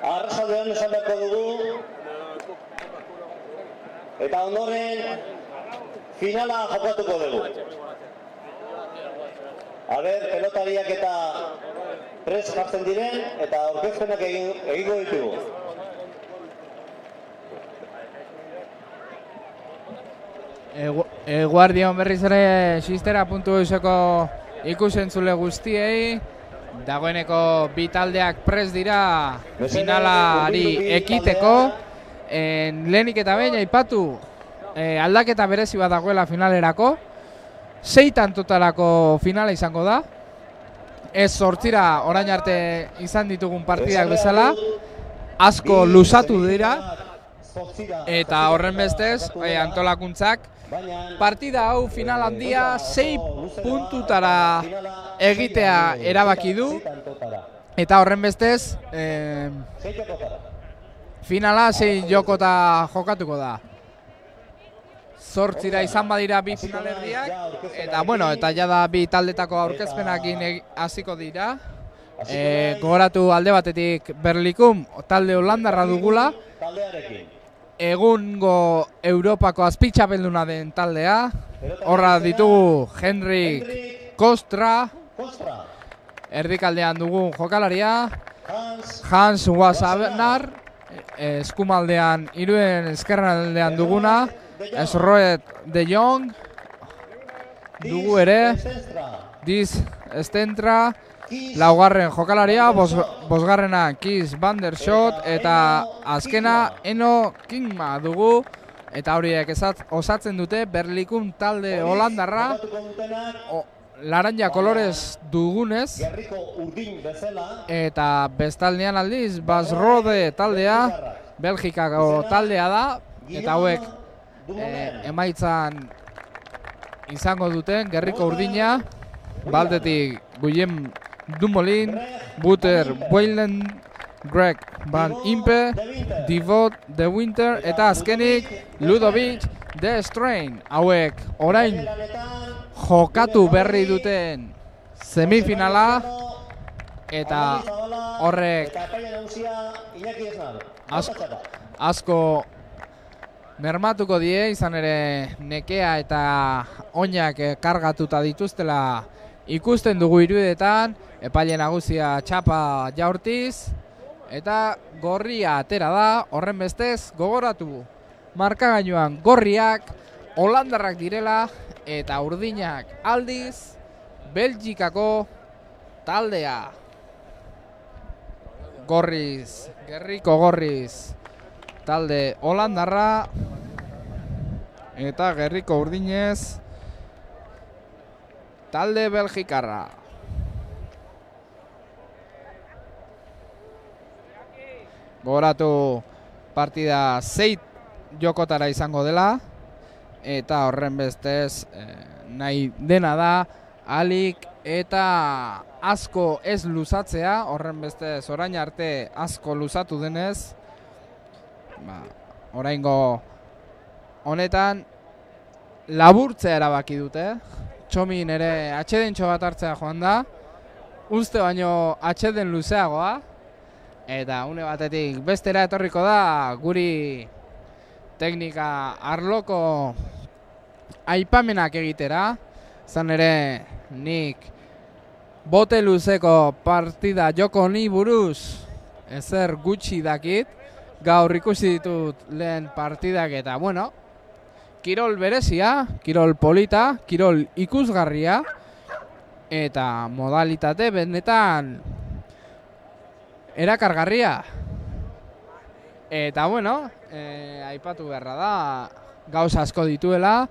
arratsaldean esan beharko dugu, eta ondoren finala jokatuko dugu. Pelotariak eta pres jartzen diren, eta aurkezpenak egingo ditugu. Guardian berriz ere Xistera.euseko ikusentzule guztiei, dagoeneko bi taldeak pres dira finalari ekiteko. Lehenik eta behin aipatu aldaketa berezi bat dagoela finalerako, 6 tantotarako finala izango da, ez 8 orain arte izan ditugun partidak bezala, asko luzatu dira, eta horren bestez antolakuntzak partida hau final handia 6 puntutara egitea erabaki du, eta horren bestez finala 6 jokota jokatuko da. 8 izan badira bi finalerdiak, eta bueno, eta jada bi taldetako aurkezpenakin hasiko dira. Gogoratu alde batetik Berlikum talde holandarra dugula, egungo Europako azpitxapelduna den taldea. Horra ditugu Henrik Kostra, erdikaldean dugun jokalaria, Hans Wassenaar, eskumaldean iruen eskerraldean duguna, Esroet de Jong dugu ere, Diz Stentra, laugarren jokalaria, bosgarrena Kies van der Schot, eta azkena Eno Kingma dugu, eta horiek osatzen dute Berlikum talde holandarra, laranja kolorez dugunez, eta bestaldean aldiz Basrode taldea, Belgikako taldea da, eta hauek emaitzan izango duten Gerriko Urdina, baldetik Guillem Dumoulin, Buter Boylen, Greg Van Impe, Divot De Winter, eta azkenik Ludovic De Strain. Hauek orain jokatu berri duten semifinala, eta horrek asko mermatuko die, izan ere nekea eta oinak kargatuta dituztela ikusten dugu irudetan, epaile nagusia txapa jaurtiz, eta gorria atera da. Horren bestez gogoratu markagailuan gorriak holandarrak direla, eta urdinak aldiz Belgikako taldea. Gorriz, Gerriko Gorriz talde holandarra, eta Gerriko Urdinez talde belgikarra. Gogoratu partida 6 jokotara izango dela, eta horren bestez nahi dena da alik eta asko ez luzatzea. Horren bestez orain arte asko luzatu denez, oraingo honetan laburtzea erabaki dute. Txomin ere atxedentxo bat hartzea joan da, uste baino atxeden luzeagoa, eta une batetik bestera etorriko da guri teknika arloko aipamenak egitera. Zan ere nik bote luzeko partida joko honi buruz ezer gutxi dakit, gaur ikusi ditut lehen partidak, eta bueno, kirol berezia, kirol polita, kirol ikusgarria, eta modalitate benetan erakargarria. Eta bueno, aipatu beharra da, gauza asko dituela,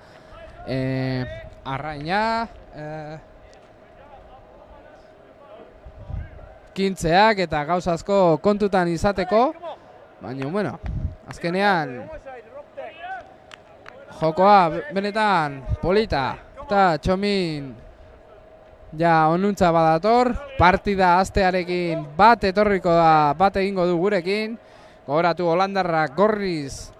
arraina, kintzeak eta gauza asko kontutan izateko, baina bueno, azkenean jokoa benetan polita, eta Txomin ja onuntza badator, partida hastearekin bat etorriko da, bat egingo du gurekin. Gogoratu holandarrak Gorriz,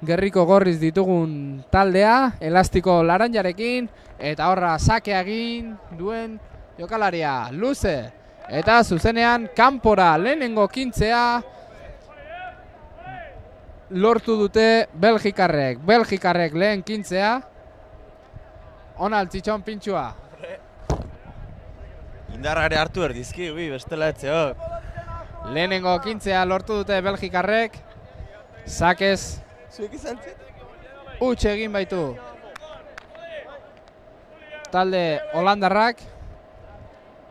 Gerriko Gorriz ditugun taldea, elastiko laranjarekin, eta horra sakea egin duen jokalaria luze, eta zuzenean kanpora lehenengo kintzea, lortu dute Belgikarrek. Belgikarrek lehen kintzea. Ona altzitxon pintxua. Indarrare hartu erdizki, bestela etzeo. Lehenengo kintzea lortu dute Belgikarrek. Sakez. Zuek izan zet? Huts egin baitu. Talde holandarrak.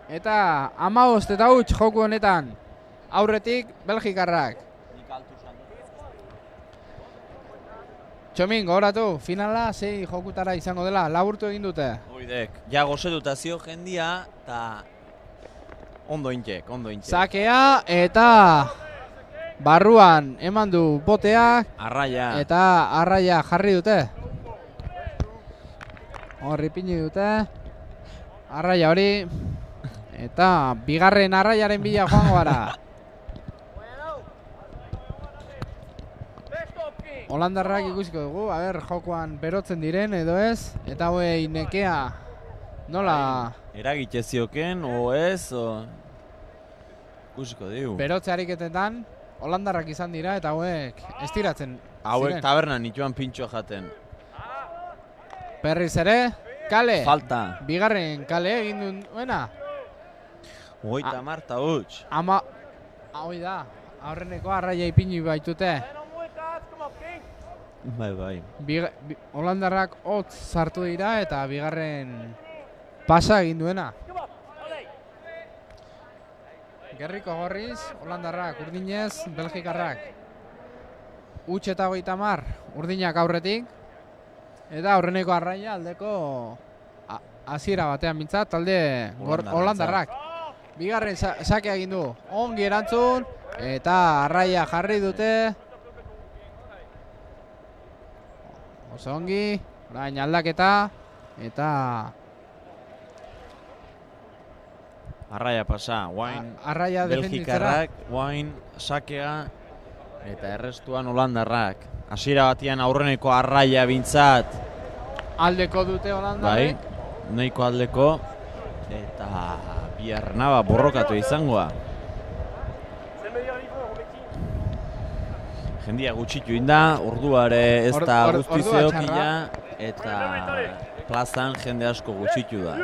Eta 15 eta huts joku honetan. Aurretik Belgikarrak. Txomin, gogoratu, finala 6 jokutara izango dela, laburtu egin dute. Oidek, ja gozetuta zio jendia, eta ondo intzek. Sakea eta barruan eman du boteak. Arraia. Eta arraia jarri dute. Horri pini dute. Arraia hori. Eta bigarren arraiaren bila joango gara. Holandarrak ikusiko dugu, jokoan berotzen diren edo ez. Eta hoi nekea nola... Eragitxe zioken, o ez, o... Ikusiko dugu. Berotze ariketetan holandarrak izan dira eta hauek estiratzen Hauek ziren. tabernan itxuan pintxo jaten. Berriz ere, kale. Falta. Bigarren kale egin duena. Hogeita marta huts. Ama... Hoi da, aurreneko arraia ipini baitute. Bai. Holandarrak hotz sartu dira eta bigarren pasa egin duena. Gerriko gorriz, holandarrak, urdinez, belgikarrak. Huts eta 30, urdinak aurretik. Eta aurreneko arraia aldeko hasiera batean mintzat, talde holandarrak. Bigarren sakea egin du, ongi erantzun, eta arraia jarri dute. Oso ongi, orain aldaketa, eta... Arraia pasa, guain arraia defenditzera. Belgikarrak, guain sakea, eta errestuan holandarrak. Hasiera batian aurreneko arraia bintzat. Aldeko dute holandarrek. Bai, nahiko aldeko, eta biarnaba borrokatu izangoa. Jendia gutxitu inda, orduare ez da guzti zeokila, eta plazan jende asko gutxitu da.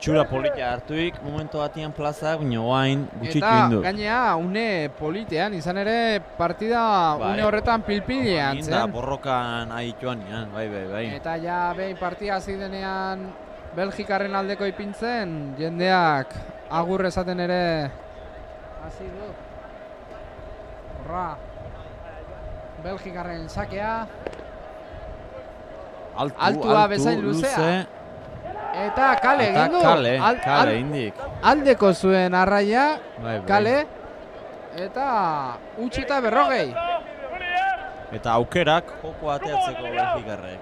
Txura politia hartuik, momentu batian plazak, baina guain gutxitu indu. Eta gainea, une politean, izan ere partida une horretan pilpilean zen. Inda, borrokan ahituan nian, bai. Eta ja behin partida hasi denean Belgikarren aldeko ipintzen, jendeak agur esaten ere hasi du. Horra. Belgikarren sakea. Altua bezain luzea. Eta kale egin du. Kale indik. Aldeko zuen arraia, Bai. kale. Eta utxita 40. Eta aukerak joko ateatzeko Belgikarrek.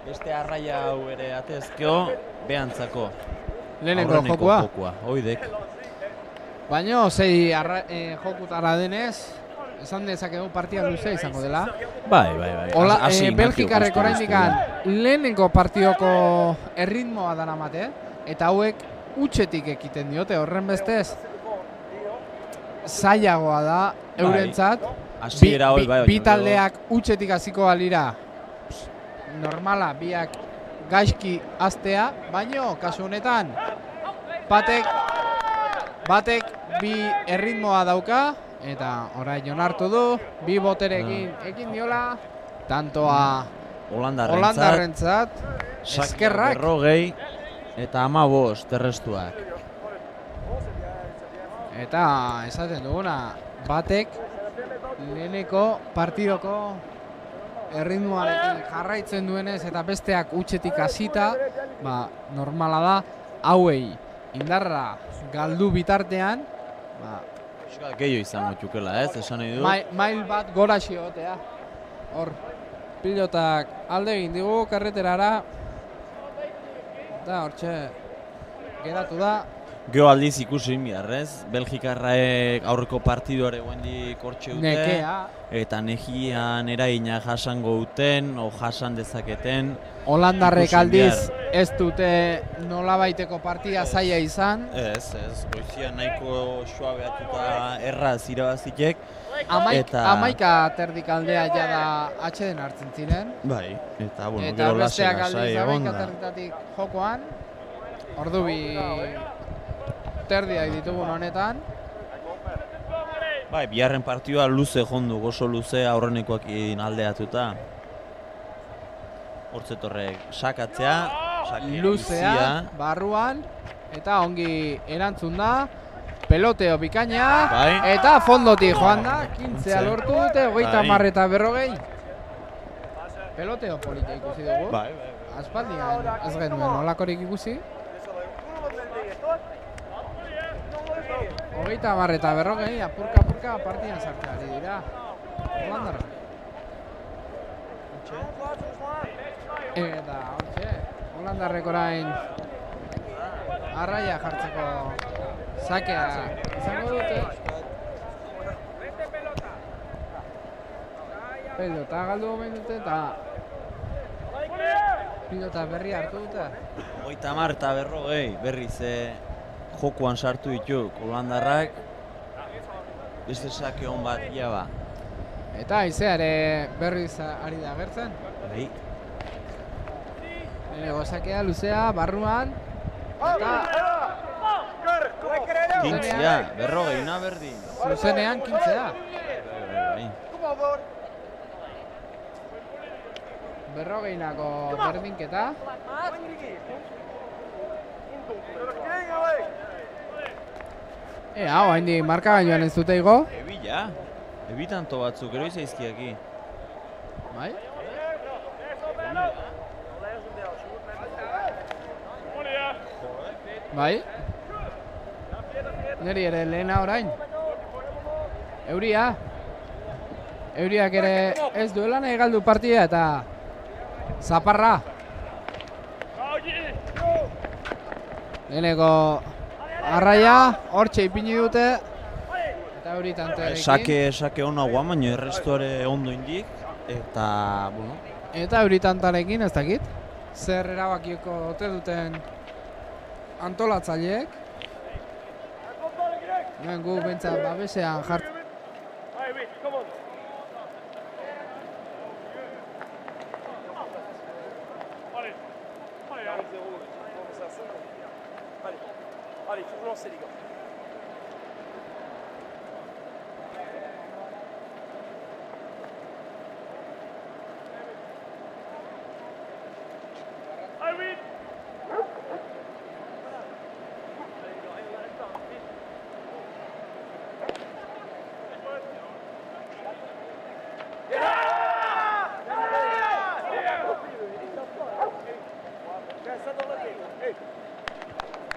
Beste arraia hau ere atezkeo, behantzako. Lehenengo jokua. Oidek. Baina 6 jokutara denez, esan dezakegu partida luzea izango dela. Bai. Belgikarrek oraindikan lehenengo partidoko erritmoa daramate, eta hauek utxetik ekiten diote, horren bestez zailagoa da eurentzat. Bi taldeak utxetik hasiko balira normala, biak gaizki hastea, baino kasu honetan batek bi erritmoa dauka. Eta orain onartu du, bi boterekin ekin diola, tantoa holandarrentzat, eskerrak. 40 eta 15 errestuak. Eta esaten duguna, batek leheneko partidoko erritmoarekin jarraitzen duenez eta besteak utxetik hasita, normala da, hauei indarra galdu bitartean, Gehiago izango txukela, esan nahi du? Mail bat gora xiotea. Hor, pilotak alde egin digu karreterara. Eta hortxe geratu da. Gero aldiz ikusi biharrez, Belgikarraek aurreko partiduare guendik hortxe dute. Nekea. Eta negian eraina jasango duten, o jasan dezaketen. Holandarrek ikusi aldiz behar. ez dute nolabaiteko partida zaila izan. Ez, goizia nahiko suabeatuta erraz irabazitek. Amaika terdik aldea jada atxeden hartzen ziren. Bai, eta bueno, Eta gero besteak lasai aldiz egon amaika da. terditatik jokoan. Ordu bi terdiak ditugun honetan. Bai, biharren partidua luze jondu, oso luze aurrenekoekin aldeatuta. Hortzetorrek sakatzea, sake Luzea, bizia. barruan, eta ongi erantzun da. Peloteo bikaina, Bai. eta fondotik joan da, 15 lortu dute, 30 eta 40. Peloteo polita ikusi dugu. Bai. Aspaldian ez genuen olakorik ikusi. 30 eta 40, apurka partidan sartzeari dira. Holandarra. Eta hortxe, Holandarrek orain arraia jartzeko sakea izango dute. Pelota galdu omen dute eta pilota berri hartu dute. 30 eta 40, berriz jokuan sartu ditu Holandarrak. Beste sake hon bat ba. Eta haizeare berriz ari da agertzen. Bai. Sakea luzea, barruan. Eta Kintzia, 40, una berdin. zuzenean 15. Bai. 40nako berdinketa. Hau, haindik markagailuan ez dute igo. Ebitanto batzuk, gero izaizkiaki. Bai? Bai? Neri ere lehena orain. Euria. Euriak ere ez duela nahi galdu partida eta zaparra. Leheneko arraia, hortxe ipini dute. Eta Euri tantearekin. Sake hona guan, baina errestuare ondo indik. Eta, bueno. Eta Euri tantarekin, ez dakit. Zer erabakioko ote duten antolatzaileek. Hemen gu bentsat babesean jartzen. Allez, faut vous lancer les gars. Ah oui.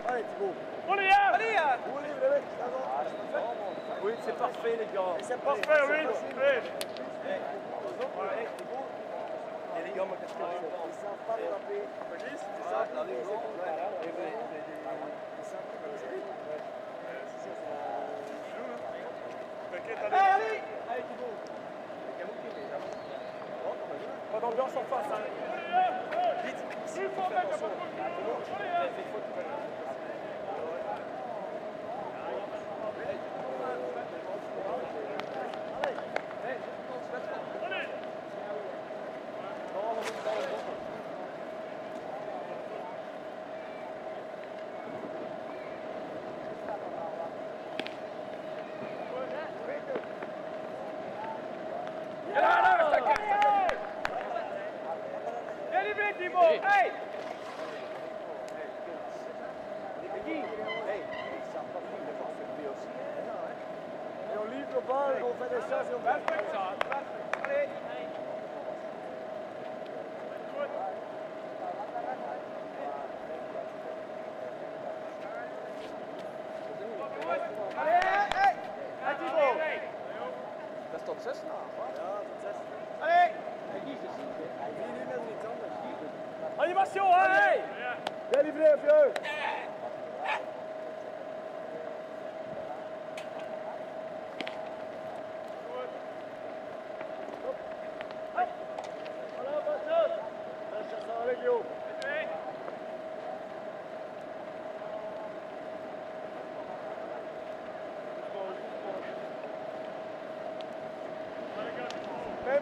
Allez Thibaut. Oui, c'est parfait les gars. C'est parfait, oui. Et les gars, moi, qu'est-ce que ils savent pas frapper. C'est ça, la ligne. Allez Thibaut. Pas d'ambiance en face, hein. Vite, ici, il faut faire attention. Et on livre le bal, on fait des choses et on va faire ça. Allez. Dat is tot 6 na. Ja, tot 6. Allez. Animation, allez. Bien livré, vieux.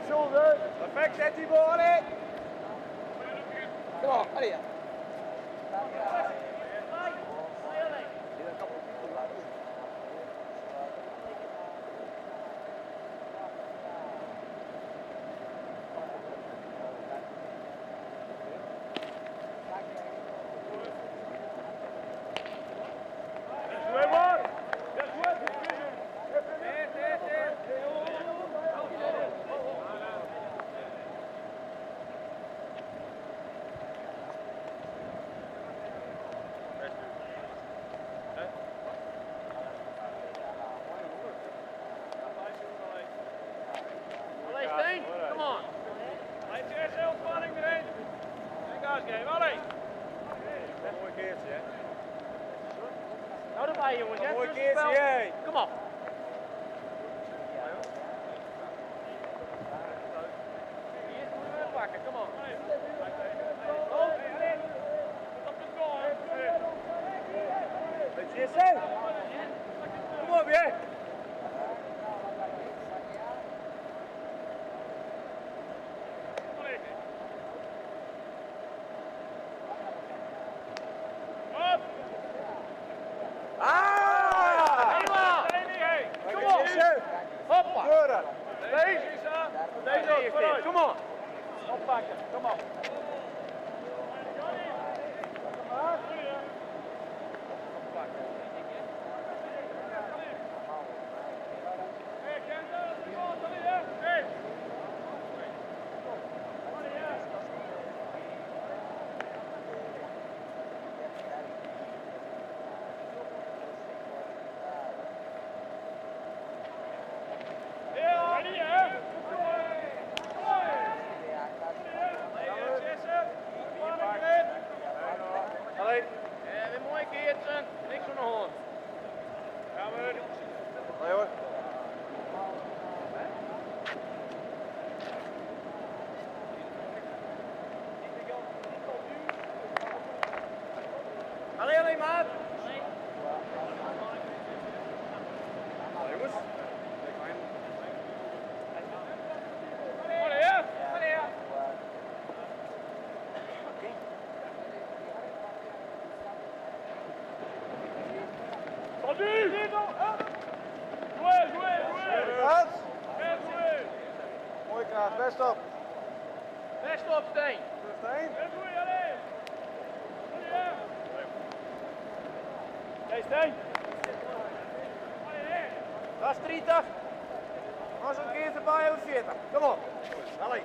shoulder. Perfect, hè, Thibaut, allez. Kom op, allez. Come on. Blijf je echt heel spanning erin. En gas geven, allee. Een mooi keertje, hè? Nou erbij, jongens. Een mooi keertje, hè? Kom op. Hier moeten we pakken, kom op. Beetje is kom op, jij. Hoppa! Deze, kom op! Oppakken, kom op! Weer mooi keertje, niks van de hond. Ja, maar. Allee hoor. Allee, maat. Allee, jongens. Allee, ja. Allee, ja. Mooi kraag, best op. Best op, Steen. Steen. Hey, Steen. Dat is 30. Als een keer erbij, over 40. Kom op. Allee.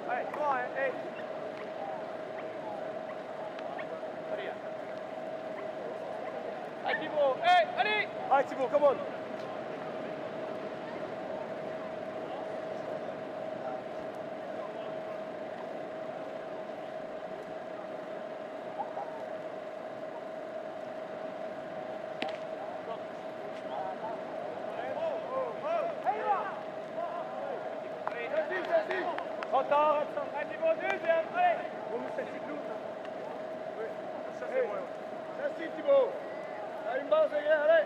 Hey, come on, hey. Hey, Thibaut, hey, allez! Hey, Thibaut, come on. Attends, un Thibaut, deuxième, allez! Ça c'est bon. Ça c'est Thibaut. Allez, une base, allez!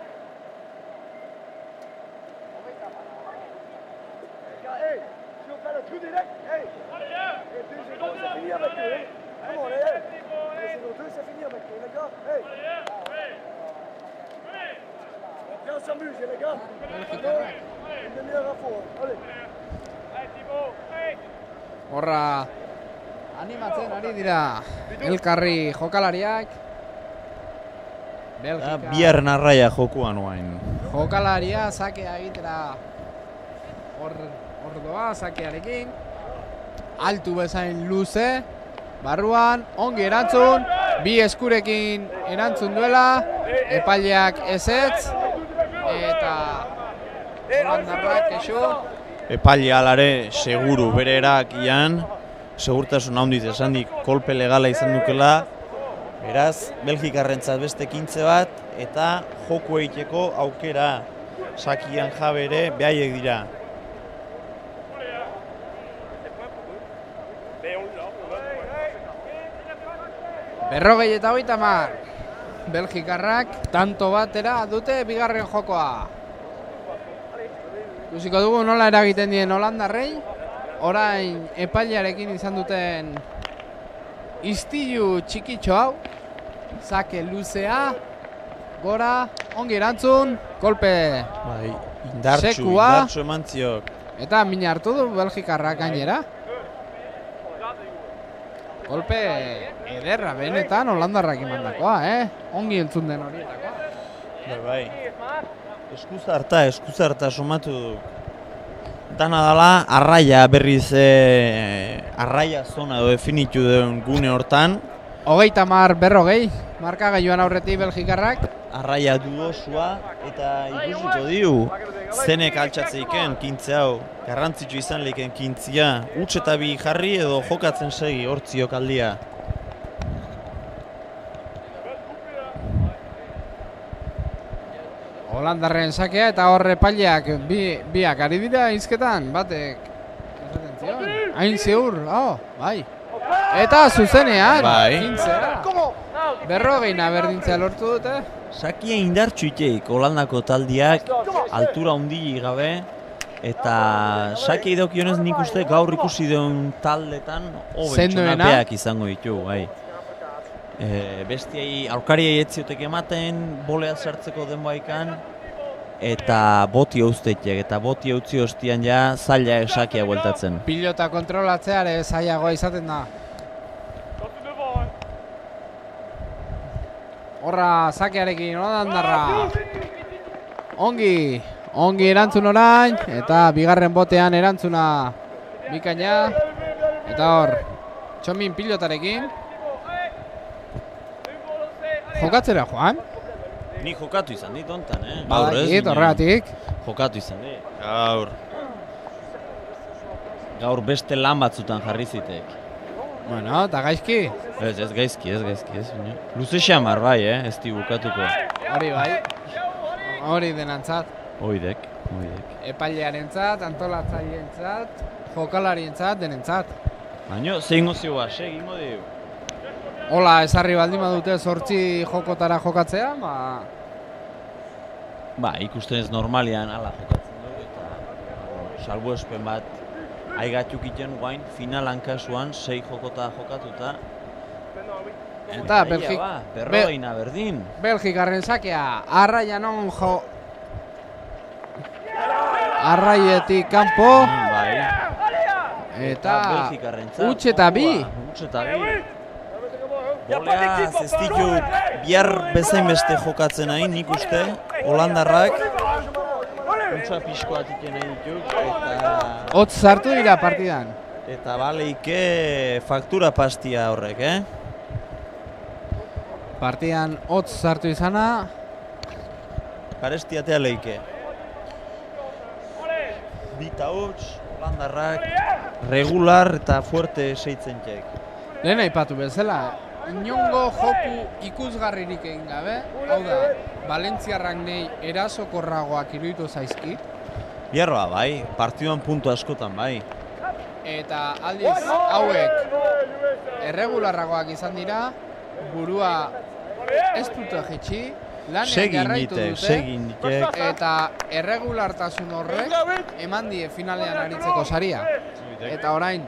Hey, si on fait le trou direct, hey! Et puis c'est bon, c'est fini avec eux. Come on, hey! C'est nos deux, c'est fini avec eux, les gars. Hey! Viens, on s'amuse, les gars. Une demi-heure à fond, allez! Hey, Thibaut, hey! Horra animatzen ari dira elkarri jokalariak. Belgika. Bihar narraia jokuan oain. Jokalaria sakea egitera hor doa sakearekin. Altu bezain luze. barruan, ongi erantzun, bi eskurekin erantzun duela, epaileak ezetz, eta holandarrak kexu. Epaile alare seguru bere erakian, segurtasun handiz esandik kolpe legala izan dukela, beraz, Belgikarrentzat beste 15 bat, eta joko egiteko aukera sakian jabere behaiek dira. Berrogei eta 30, Belgikarrak tanto batera dute bigarren jokoa. Ikusiko dugu nola eragiten dien holandarrei, orain epailearekin izan duten istilu txikitxo hau, zake luzea, gora, ongi erantzun, kolpe Bai, indartsu eman ziok. eta mina hartu du Belgikarrak gainera. Kolpe ederra benetan holandarrak imandakoa, ongi entzun den horietakoa. Bai. Eskuzarta somatu du. Dana dala, arraia berriz arraia zona definitu duen gune hortan. 30 berrogei, markagailuan aurretik Belgikarrak. Arraia dudosua eta ikusiko diu zenek altxatzeiken kintze hau. Garrantzitsu izan leiken kintzia. Huts eta bi jarri edo jokatzen segi hortziok aldia. Holandarren sakea eta horre epaileak biak ari dira hizketan, batek esaten zion. Hain ziur, bai. Eta zuzenean, Bai. 15 berrogeina berdintzea lortu dute. Sakia indartsu iteik Holandako taldiak altura handi gabe eta sakia idokionez nik uste gaur ikusi duen taldetan txonapeak izango ditu, bai. Bestiai aurkariai etziotek ematen, bolea sartzeko denboaikan eta boti hauztetek eta boti hautzi hostian ja zaila sakia bueltatzen. Pilota kontrolatzeare zailagoa izaten da. Horra sakearekin holandarra. Ongi erantzun orain eta bigarren botean erantzuna bikaina. Eta hor, Txomin pilotarekin. Jokatzera joan? Ni jokatu izan dit ontan, Badakit, horregatik. Jokatu izan dit. Gaur beste lan batzutan jarri zitek. Bueno, eta gaizki? Ez gaizki. Luze xamar bai, ez di bukatuko. Hori bai. Hori denantzat. Oidek. Epailearentzat, antolatzaileentzat, jokalarientzat, denentzat. Baina, zein gozioa, egingo diu. Hola, esarri baldin badute 8 jokotara jokatzea, ikusten ez normalian ala jokatzen dugu eta salbuespen bat aigatxuk iten guain finalan kasuan 6 jokota jokatuta. Eta berrogeina berdin. Belgikarren sakea, arraian on arraietik kanpo. Eta huts eta bi. Bolea zestituk bihar bezain beste jokatzen nahi, nik uste, holandarrak untsa pixkoa atiken nahi dituk, eta... Hotz sartu dira partidan. Eta baleike faktura pastia horrek, Partidan hotz sartu izana. Karestiatea leike. Bita hotz, holandarrak, regular eta fuerte seitzen txek. Lehen aipatu bezala, inongo joku ikusgarririk egin gabe, hau da, Valentziarrak nei erasokorragoak iruditu zaizkit. Bierroa bai, partiduan puntu askotan bai. Eta aldiz hauek erregularragoak izan dira, burua ez dute jetxi, lanean jarraitu dute, eta erregulartasun horrek eman die finalean aritzeko saria. Eta orain,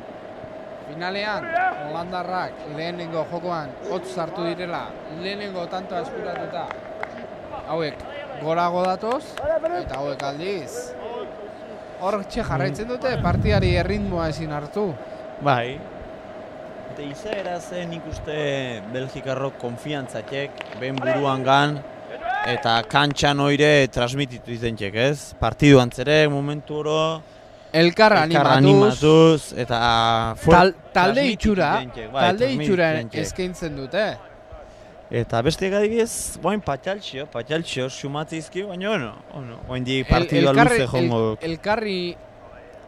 finalean, holandarrak lehenengo jokoan hotz sartu direla, lehenengo tantoa eskuratuta, hauek gorago datoz, eta hauek aldiz. Hor jarraitzen dute partiari erritmoa ezin hartu. Bai. Eta izaera zen ikuste Belgikarrok konfiantzatek, ben buruan gan, eta kantxan oire transmititu izentxek, ez? Partidu antzerek, momentu oro, elkar animatuz eta talde itxura eskaintzen dute. Eta beste adibidez, boin patxaltxo sumatzizki, baina oin di partidua luze jongo duk. Elkarri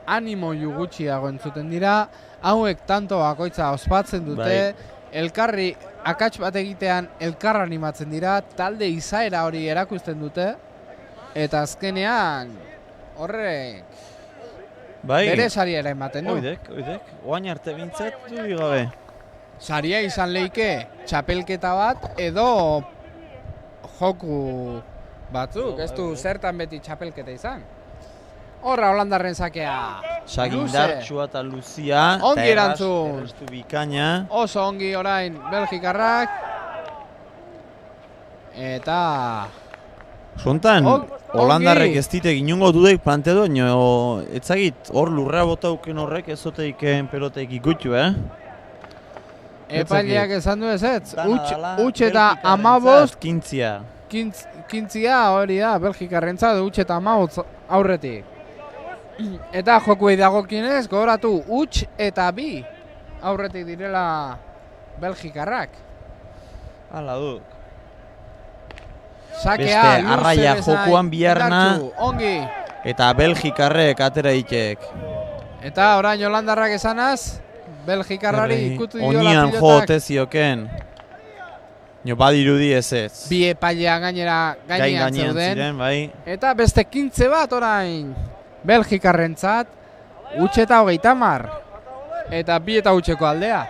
animo gutxiago entzuten dira, hauek tanto bakoitza ospatzen dute, elkarri akats bat egitean elkar animatzen dira, talde izaera hori erakusten dute, eta azkenean horrek bere sariera ematen du. Oidek, oain arte bintzat du gabe. Saria izan leike txapelketa bat edo joku batzuk, ez du zertan beti txapelketa izan. Horra Holandarren sakea. Sagindartxua eta Luzia. Ongi erantzun. Errestu bikaina. Oso ongi orain Belgikarrak. Eta... Sontan, Holandarrek ez ditek inongo dudek planteatu, etzagit hor lurra botauken horrek ez zoteiken peloteik ikutu, Epaileak esan du ez ez, utx eta 15 kintzia hori da Belgikarrentzat, utx eta 15 aurretik. Eta jokuei dagokienez, gogoratu utx eta 2 aurretik direla Belgikarrak. Hala duk. Sakea, beste arraia jokuan biharna ongi. Eta Belgikarrek atera ditek. Eta orain Holandarrak esanaz, Belgikarrari ikutu diola pilotak. Onian jote zioken. Badirudi ez ez. Bi epailea gainean zeuden. Bai. Eta beste kintze bat orain Belgikarrentzat, utx eta 30. Eta 2 eta utxeko aldea.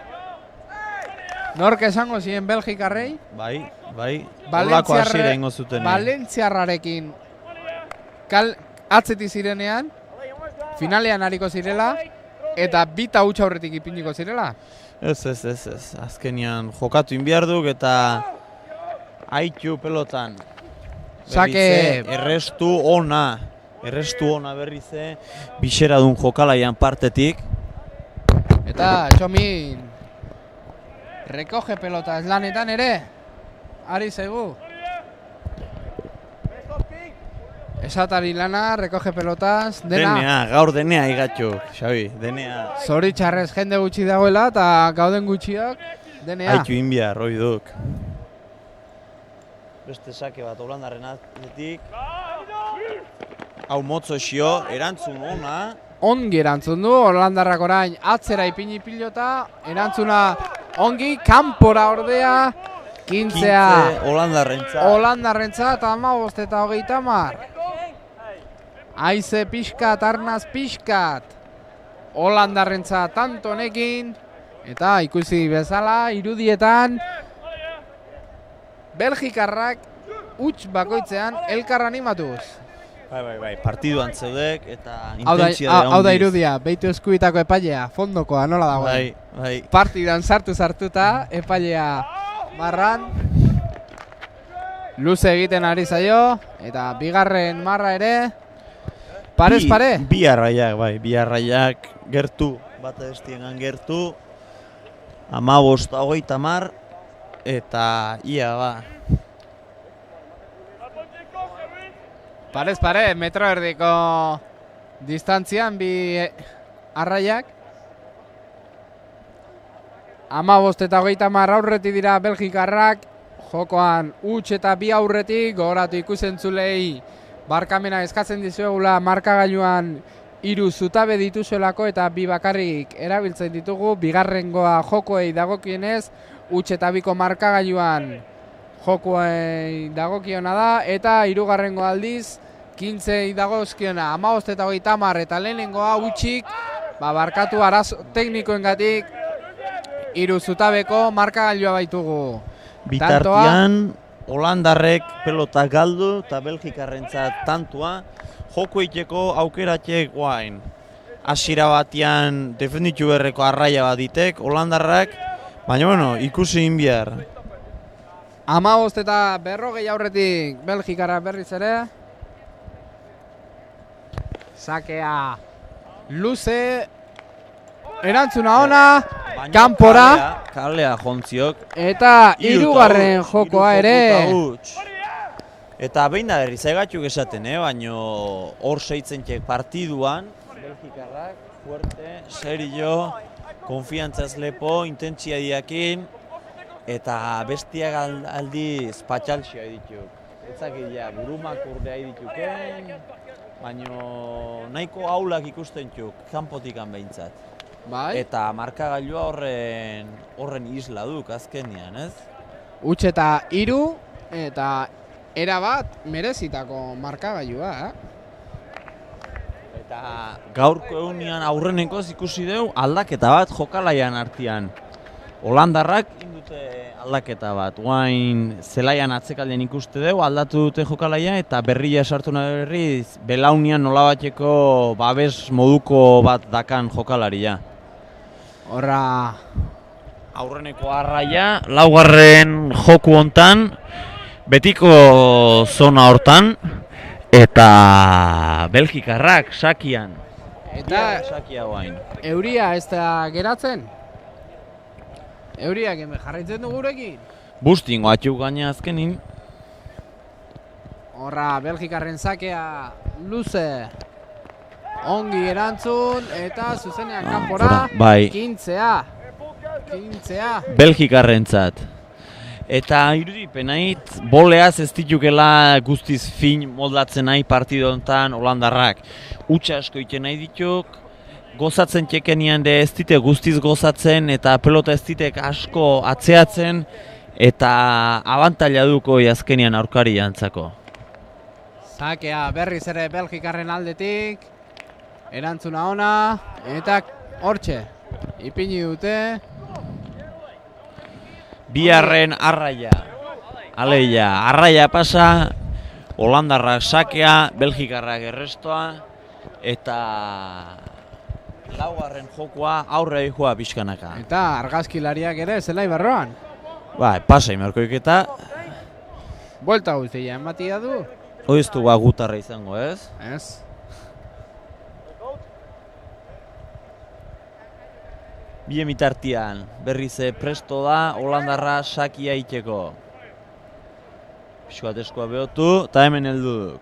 Nork esango ziren Belgikarrei? Bai. Olako hasiera ingo zuten. Valentziarrarekin atzeti zirenean, finalean hariko zirela, eta 2 eta utx aurretik ipiniko zirela. Ez. Azkenian jokatu inbiarduk eta haitu pelotan. Sake. Errestu ona berrize, bixera dun jokalaian partetik. Eta Txomin recoge pelotas lanetan ere, ari zaigu. Esatari lana, recoge pelotas, dena. Gaur denea igatxu, Xabi, denea. Zoritxarrez jende gutxi dagoela eta gauden gutxiak, denea. Haitu inbia, roi duk. Beste sake bat Holandarren atletik. Hau motzo xio, erantzun ona. Ongi erantzun du, Holandarrak orain atzera ipini pilota, erantzuna ongi, kanpora ordea, kintzea Holandarrentzat, 15 eta 30. Aize pixkat, arnaz pixkat, Holandarrentzat tanto honekin, eta ikusi bezala, irudietan, Belgikarrak utx bakoitzean elkar animatuz. Bai, partiduan zeudek eta intentzia dira ondiz. Hau da irudia, behitu eskuitako epailea, fondokoa, nola dagoen? Bai. Partidan sartuta, epailea marran. Luze egiten ari zaio, eta bigarren marra ere. Parez pare? Bi arraiak gertu, bat estien gertu. 15 eta 30, eta ia ba. Parez pare, metro erdiko distantzian bi arraiak. 15 eta 30 aurretik dira Belgikarrak, jokoan utx eta 2 aurretik, gogoratu ikusentzulei barkamena eskatzen dizuegula markagailuan 3 zutabe dituzuelako eta 2 bakarrik erabiltzen ditugu, bigarrengoa jokoei dagokienez, utx eta 2ko markagailuan jokoei dagokiona da, eta 3. aldiz, 15 dagozkiona, 15 eta 30 eta lehenengoa utxik, barkatu arazo teknikoengatik, 3 zutabeko markagailua baitugu. Bitartian, Holandarrek pelota galdu eta Belgikarrentzat tantua, joko iteko aukeratzek guain. Hasiera batian defenditu berreko arraia bat ditek, Holandarrak, baina ikusi inbiar. 15 eta 40 aurretik Belgikarra berriz ere. Sakea luze, erantzuna ona, kanpora. Kalea jontziok. Eta 3. jokoa ere. Eta behin da berriz egatxuk esaten, baina hor seitzen txek partiduan, Belgikarrak, fuerte, serio, konfiantzaz lepo, intentsiadiakin, eta bestiak aldiz patxalxia dituk. Etzakit ja, burumak urdea dituken, baina nahiko aulak ikusten txuk, kanpotikan behintzat. Bai. Eta markagailua horren isla duk azkenean, ez? Huts eta 3 eta erabat merezitako markagailua, Eta gaurko egunean aurrenekoz ikusi dugu aldaketa bat jokalaian artean. Holandarrak indute aldaketa bat. Oain zelaian atzekaldean ikuste dugu, aldatu dute jokalaia eta berria sartu nahi berriz belaunian nolabateko babes moduko bat dakan jokalaria. Horra... Aurreneko arraia, laugarren joku hontan, betiko zona hortan, eta Belgikarrak sakian. Eta sakia guain. euria ez da geratzen? Euriak hemen jarraitzen du gurekin? Bustingo atxuk gaina azkenin. Horra, Belgikarren sakea luze ongi erantzun eta zuzenean kanpora bai. Kintzea. Belgikarrentzat. Eta irudipenait, boleaz ez ditukela guztiz fin moldatzen nahi partido honetan Holandarrak. Utsa asko iten nahi dituk, gozatzen txekenian de ez dite guztiz gozatzen eta pelota ez ditek asko atzeatzen eta abantaila duko azkenian aurkari jantzako. Sakea berriz ere Belgikarren aldetik, erantzuna ona eta hortxe, ipini dute. Biharren arraia, aleia, arraia pasa, Holandarrak sakea, Belgikarrak errestoa, eta laugarren jokoa aurre joa pixkanaka. Eta argazkilariak ere zelai barroan. Bai, pasa imarkoik eta Buelta guztia ematia du. oiztu gutarra izango, ez? Ez. Bien bitartian, berriz presto da, Holandarra sakia iteko. Pixkoat eskoa behotu, eta hemen heldu duk.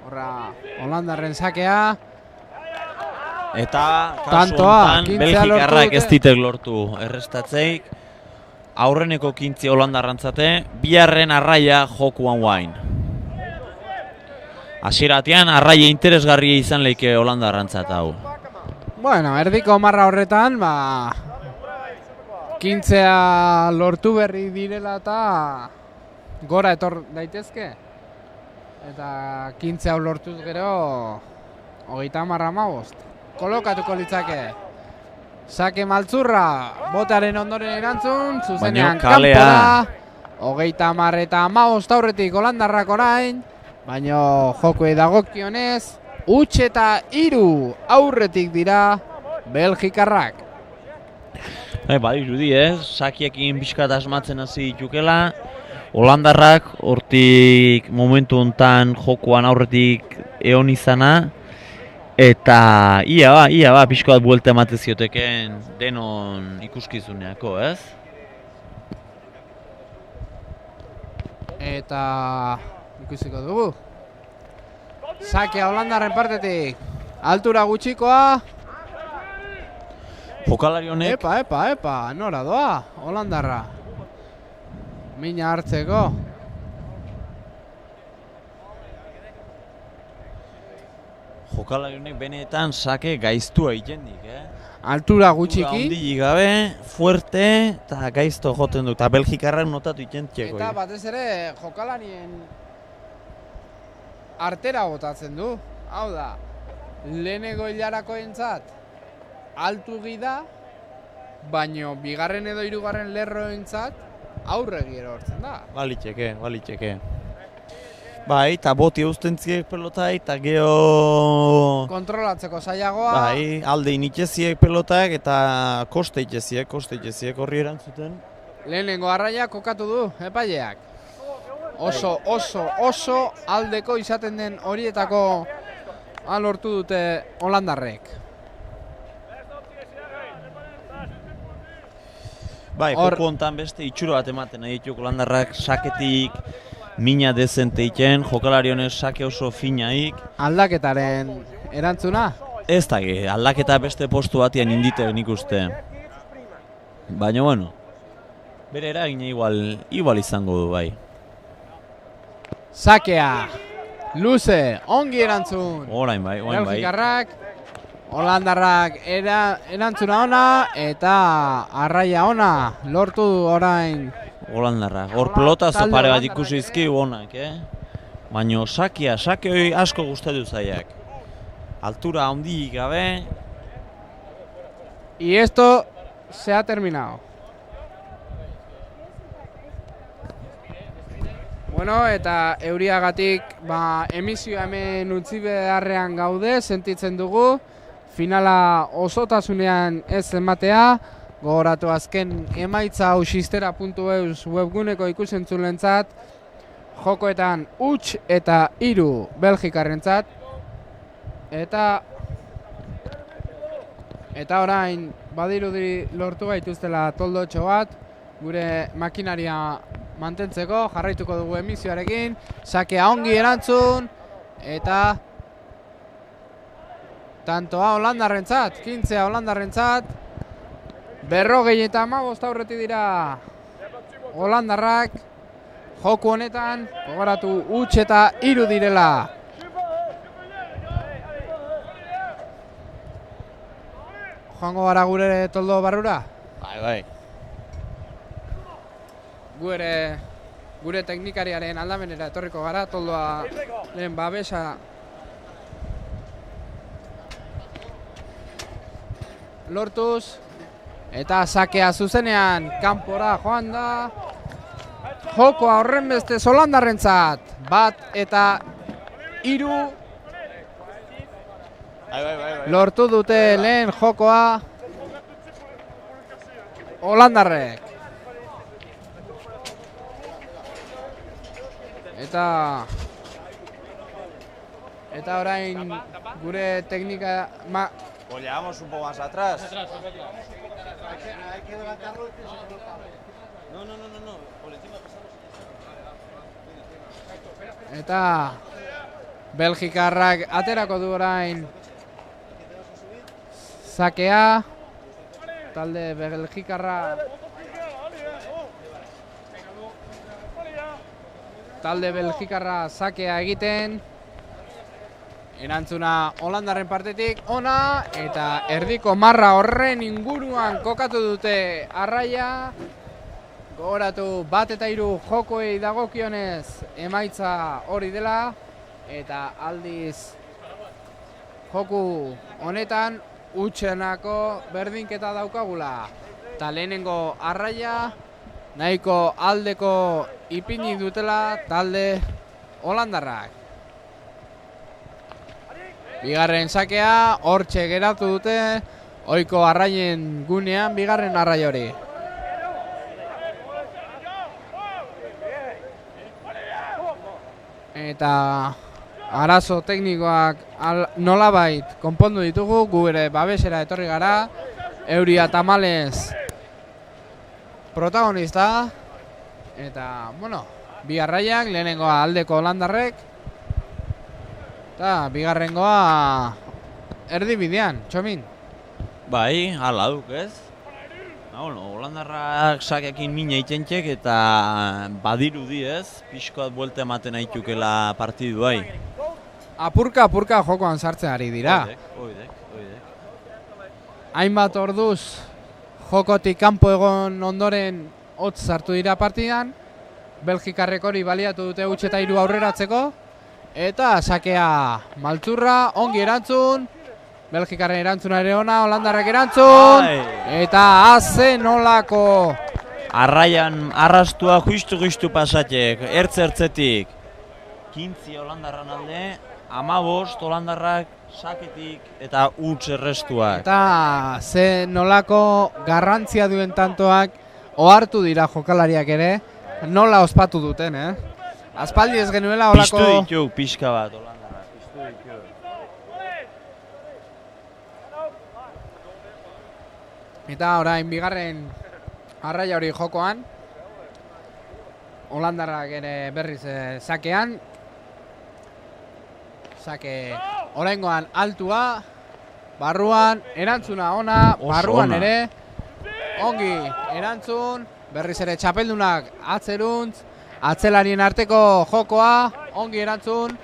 Horra, Holandarren sakea. Eta kasu Tantoa, honetan, 15 Belgikarrak lortu ez ditek lortu errestatzeik. Aurreneko 15 Holandarrantzate, biharren arraia jokuan guain. Hasieratean arraia interesgarria izan leike Holandarrantzat hau. Bueno, erdiko marra horretan, kintzea lortu berri direla eta gora etor daitezke. Eta kintzea lortuz gero, 30-15. Kolokatuko litzake. Sake maltzurra, botaren ondoren erantzun, zuzenean kanpora. 30 eta 15 aurretik Holandarrak orain. Baina jokoei dagokionez, huts eta 3 aurretik dira Belgikarrak. Bai, irudi ez, sakiekin pixkat asmatzen hasi ditukela. Holandarrak hortik momentu hontan jokoan aurretik egon izana. Eta ia ba, pixkat buelta ematen zioteken denon ikuskizuneako, ez? Eta ikusiko dugu. Sakea Holandarren partetik. Altura gutxikoa. Jokalari honek Epa, nora doa, Holandarra. Mina hartzeko. Jokalari honek benetan sake gaiztua egitendik, Altura gutxiki. Handilik gabe, fuerte eta gaizto joten du. Eta Belgikarrak notatu ikentxeko. Eta batez ere jokalarien artera botatzen du. Hau da, lehenengo hilarako entzat altu gida, baino bigarren edo hirugarren lerroentzat aurregi erortzen da. Balitxeke. Bai, eta boti eusten ziek pelotai, eta geho... Kontrolatzeko zailagoa. Bai, alde initzeziek pelotak, eta koste itzeziek horri erantzuten. Lehenengo arraia kokatu du, epaileak. Oso aldeko izaten den horietako lortu dute Holandarrek. Bai, joko hontan beste itxuro bat ematen nahi dituk holandarrak saketik, mina dezente iten, jokalari honek sake oso finaik. Aldaketaren erantzuna? Ez da, aldaketa beste postu batian inditek nik uste. Baina, bueno, bere eragina igual izango du, bai. Sakea, luze, ongi erantzun. Orain bai. Belgikarrak, holandarrak erantzuna ona eta arraia ona lortu du orain. Holandarrak, hor pelotazo pare bat ikusi izkigu onak, Baina sake hori asko gustatu zaiak. Altura handik gabe. Y esto se ha terminado. Bueno, eta euriagatik emisioa hemen utzi beharrean gaude, sentitzen dugu. Finala osotasunean ez ematea, gogoratu azken emaitza hau xistera.eus webguneko ikusentzulentzat, jokoetan huts eta 3 Belgikarrentzat. Eta orain badirudi lortu gaituztela toldotxo bat, gure makinaria mantentzeko, jarraituko dugu emisioarekin, sakea ongi erantzun, eta tantoa holandarrentzat, 15 holandarrentzat, 55 aurretik dira holandarrak, joku honetan, gogoratu huts eta 3 direla. Joango gara gure toldo barrura? Bai. Gure teknikariaren aldamenera etorriko gara, toldoa lehen babesa lortuz, eta sakea zuzenean kanpora joan da. Jokoa horren beste holandarrentzat, 1 eta 3 lortu dute lehen jokoa holandarrek. Eta orain gure teknika... Pues llevamos un poco más atrás. Hay que levantarlo y que se coloca. No. Por encima pasamos. Eta Belgikarrak aterako du orain sakea. Talde Belgikarra sakea egiten. Erantzuna holandarren partetik ona, eta erdiko marra horren inguruan kokatu dute arraia. Gogoratu 1 eta 3 jokoei dagokionez emaitza hori dela, eta aldiz joku honetan utxenako berdinketa daukagula. Eta lehenengo arraia nahiko aldeko ipini dutela talde holandarrak. Bigarren sakea hortxe geratu dute, ohiko arraien gunean bigarren arrai hori. Eta arazo teknikoak nolabait konpondu ditugu, gu ere babesera etorri gara, euria tamalez protagonista, eta, bueno, bi arraiak, lehenengoa aldeko holandarrek, eta bigarrengoa erdibidean, Txomin. Bai, hala duk ez. Holandarrak sakekin mina itentxek eta badirudi ez, pixkoat buelte ematen aitukela partidu bai. Apurka jokoan sartzen ari dira. Oidek. Hainbat orduz jokotik kanpo egon ondoren hotz sartu dira partidan. Belgikarrek hori baliatu dute huts eta 3 aurreratzeko. Eta sakea maltzurra, ongi erantzun. Belgikarren erantzuna ere ona, holandarrak erantzun. Eta azen olako. Arraian arrastua justu pasatek, ertzetik. 15 holandarran alde, 15 holandarrak saketik eta huts errestuak. Eta ze nolako garrantzia duen tantoak ohartu dira jokalariak ere, nola ospatu duten, Aspaldi ez genuela olako... Piztu dituk pixka bat holandarrak, piztu dituk. Eta orain bigarren Arraia hori jokoan. Holandarrak ere berriz sakean. Sake oraingoan altua. Barruan erantzuna ona. Barruan ona. ere. Ongi erantzun. Berriz ere txapeldunak atzeruntz. Atzelarien arteko jokoa. Ongi erantzun.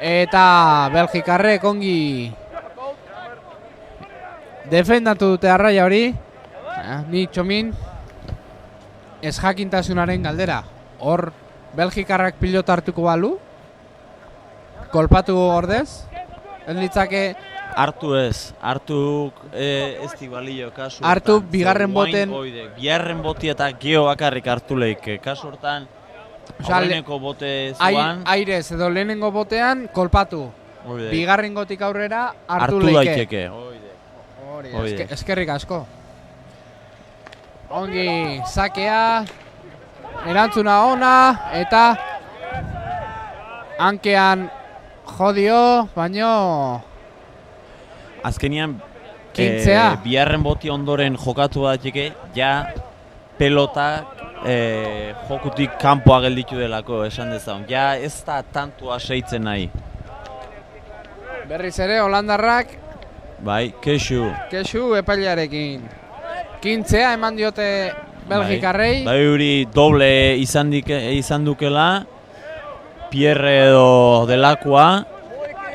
Eta Belgikarrek ongi defendatu dute arraia hori. Ni Txomin ez jakintasunaren galdera. Hor Belgikarrak pilota hartuko balu? Kolpatu ordez? Ez litzake Hartu ez, hartu ez di balio kasu. Hartu bigarren boten. Bigarren boti eta geho bakarrik hartu leike. Kasu hortan, aurreneko bote zuan. Airez edo lehenengo botean kolpatu. Bigarrengotik aurrera hartu daiteke. Hori, eskerrik asko. Ongi sakea. Erantzuna ona eta hankean jodio, baino azkenian kintzea. Biharren boti ondoren jokatu daiteke, ja pelota jokutik kanpoa gelditu delako, esan dezagun. Ja ez da tantua seitzen nahi. Berriz ere Holandarrak Bai, kexu epailearekin. Kintzea eman diote Belgikarrei. Bai hori doble izan dukela, Pierre edo delakoa,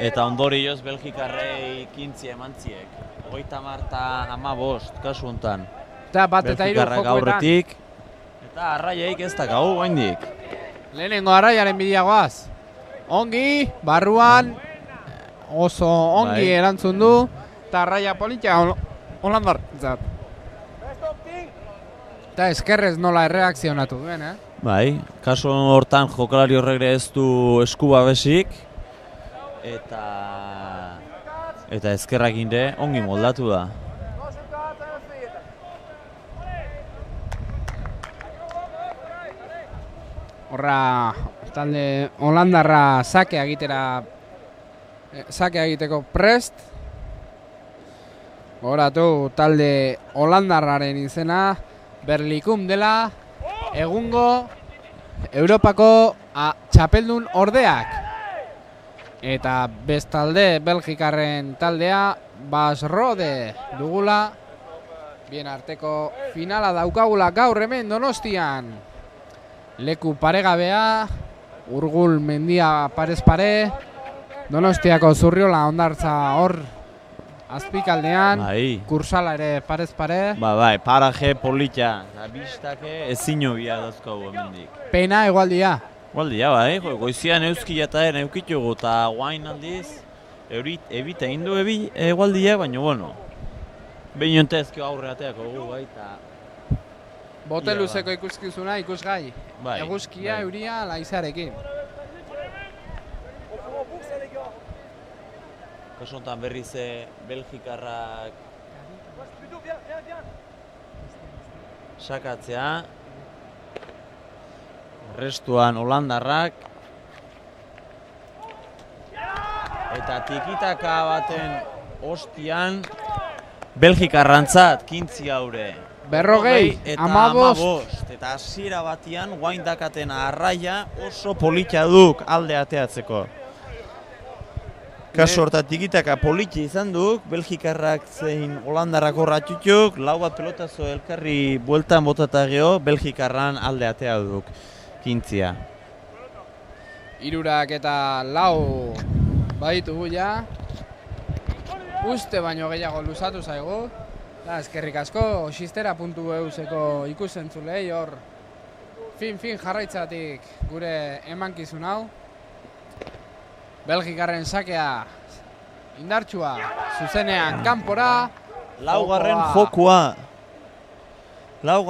eta ondorioz Belgikarrei kintzia eman ziek. 30-15, kasu hontan. Eta bat eta hiru Belgikarrak jokoetan. aurretik, eta arraiaik ez da gau gaindik. Lehenengo arraiaren bideagoaz. Ongi, barruan, oso ongi Bai. erantzun du. Eta arraia politia Holandar. Eta eskerrez nola erreakzionatu duen, Bai, kasu hortan jokalari horrek ez du esku babesik, eta ezkerrak inde ongi moldatu da. Horra, talde Holandarra sakea egiteko prest. Goratu talde Holandarraren izena Berlikum dela egungo Europako txapeldun ordeak. Eta bestalde Belgikarren taldea Basrode dugula. Bien arteko finala daukagula gaur hemen Donostian. Leku paregabea, Urgul mendia parez pare, Donostiako Zurriola hondartza hor azpikaldean, Bai. Kursala ere parez pare. Bai, paraje polita, abistake ezin hobia dauzkagu hemendik. Pena egualdia. Gualdia, bai, goizian euskila eta eukitugu, eta guain aldiz, ebita indu egualdia, baina, bueno, behin ontezko aurreateako gu, bai, eta... Bote luzeko ikuskizuna ikusgai. Bai, Eguzkia, bai. euria, laizarekin. Kasu honetan berriz Belgikarrak sakatzea, restuan Holandarrak, eta tikitaka baten ostian Belgikarrantzat kintzi haure. Berrogei, eta amabost. Eta hasiera batian guain dakaten arraia oso polita duk alde ateatzeko. Kasu horta tikitaka politxe izan duk, Belgikarrak zein Holandarrak horratxutuk, lau bat pelotazo elkarri bueltan botata geho, Belgikarran alde atea duk kintzia. Hirurak eta lau baditugu ja. Uste baino gehiago luzatu zaigu. Eskerrik asko, xistera.euseko ikusentzulei hor fin jarraitzatik gure emankizun hau. Belgikarren sakea indartsua, zuzenean kanpora. Laugarren jokua, lau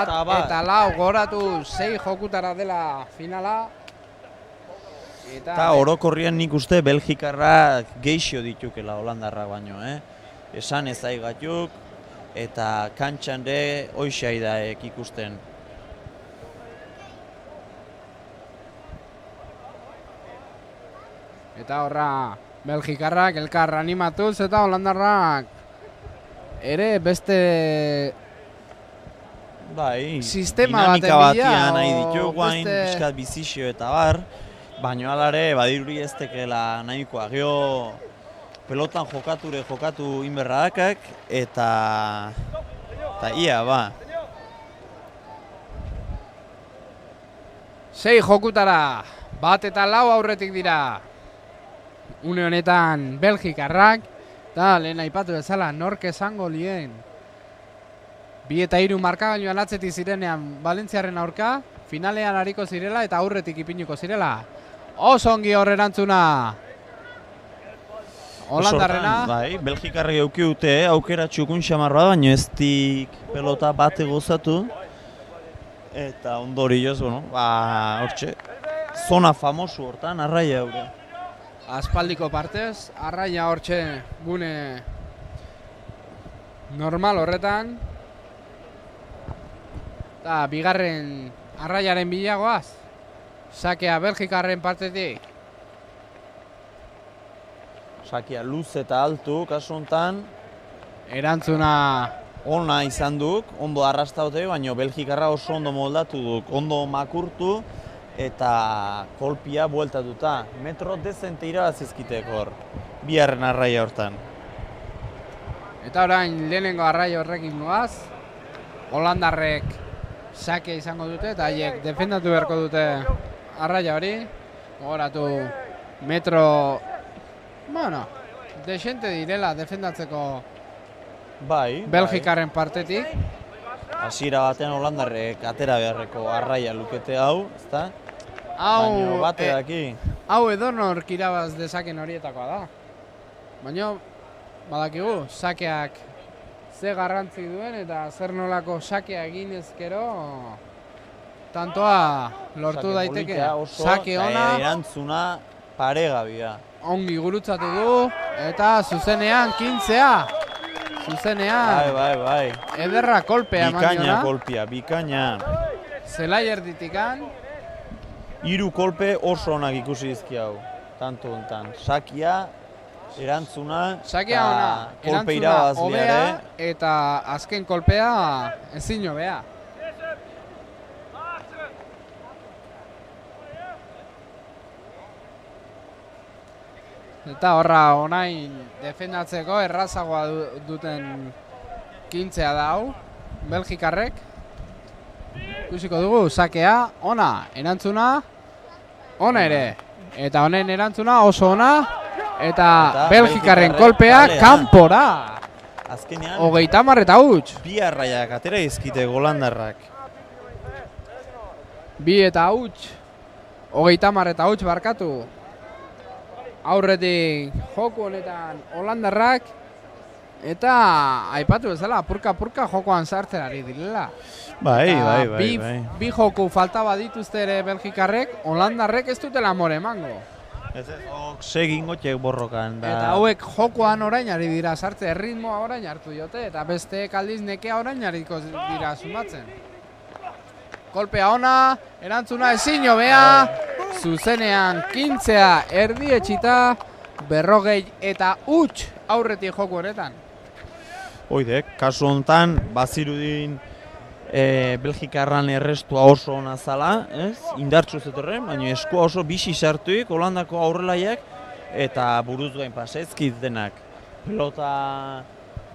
eta bat. Eta lau goratu 6 jokutara dela finala. Eta orokorrian nik uste Belgikarrak geixo ditukela Holandarrak baino, Esan ez aigatuk, eta kantxan de hoixai daek ikusten. Eta horra Belgikarrak elkar animatuz eta Holandarrak ere beste Bai, sistema dinamika baten bila, batean nahi o ditu, guain, beste- pixkat bizixio eta bar, baino alare, badiruri ez tekela nahikoa, geho pelotan jokatu inberradakak, eta ia, ba. 6 jokutara, 1 eta 4 aurretik dira. Une honetan Belgikarrak, eta lehen aipatu bezala nork esango lien. 2 eta 3 markagailuan atzetik zirenean Valentziaren aurka, finalean hariko zirela eta aurretik ipinuko zirela. Oso ongi hor erantzuna. Holandarrena. Bai, Belgikarrek euki dute, aukera txukun xamarra, baina ez dik pelota bate gozatu. Eta ondorioz, bueno, ba, hortxe, zona famosu hortan, arraia haure. Aspaldiko partez, arraia hortxe gune normal horretan. Eta bigarren arraiaren bilagoaz, sakea Belgikarren partetik. Sakia luz eta altu, kasu honetan, Erantzuna ona izan duk, ondo arrastaute, baina Belgikarra oso ondo moldatu duk, ondo makurtu eta kolpia bueltatuta. Metro dezente irabazizkitek hor, biharren arraia hortan. eta orain lehenengo arraia horrekin goaz, Holandarrek sakea izango dute eta haiek defendatu beharko dute arraia hori. Gogoratu metro, bueno, desente direla defendatzeko Bai, Belgikarren partetik. hasiera batean Holandarrek atera beharreko arraia lukete hau, ezta? Hau, Baina bate daki. hau edonork irabaz dezaken horietakoa da. Baina badakigu, sakeak ze garrantzi duen eta zer nolako sakea egin ezkero tantoa lortu Sake daiteke. politia oso, Sake eta ona, erantzuna paregabia. ongi gurutzatu du eta zuzenean 15a. Zuzenean, Bai. ederra kolpea eman Bikaina diona. kolpia, bikaina. Zelai erditikan, 3 kolpe oso onak ikusi dizki hau, tanto hontan. Sakia, erantzuna, sakea ona, kolpe erantzuna irabazlea hobea ere. eta azken kolpea ezin hobea. Eta horra onain defendatzeko errazagoa duten 15a da hau, Belgikarrek. Ikusiko dugu, sakea, ona, erantzuna, ona ere. Eta honen erantzuna oso ona, eta Belgikarren Belgikarrek kolpea kalea. kanpora. Azkenean, 30 eta huts. bi arraiak atera izkite Holandarrak. 2 eta huts. 30 eta huts barkatu. Aurretik joku honetan Holandarrak. Eta aipatu bezala, apurka jokoan sartzen ari direla. Bai. Bi joku falta badituzte ere Belgikarrek, Holandarrek ez dutela more emango. Ez segin gotxek borrokan. Da. Eta hauek jokoan orain ari dira sartze, erritmoa orain hartu diote, eta beste aldiz nekea orain hariko dira sumatzen. Kolpea ona, erantzuna ezin hobea, zuzenean 15a erdietxita, 40 eta huts aurretik joku honetan. Oidek, kasu honetan, bazirudin Belgikarran errestua oso ona zala, ez? Indartsu zetorren, baina eskua oso bixi sartuik Holandako aurrelaiak eta buruz gain pasezkiz denak. Pelota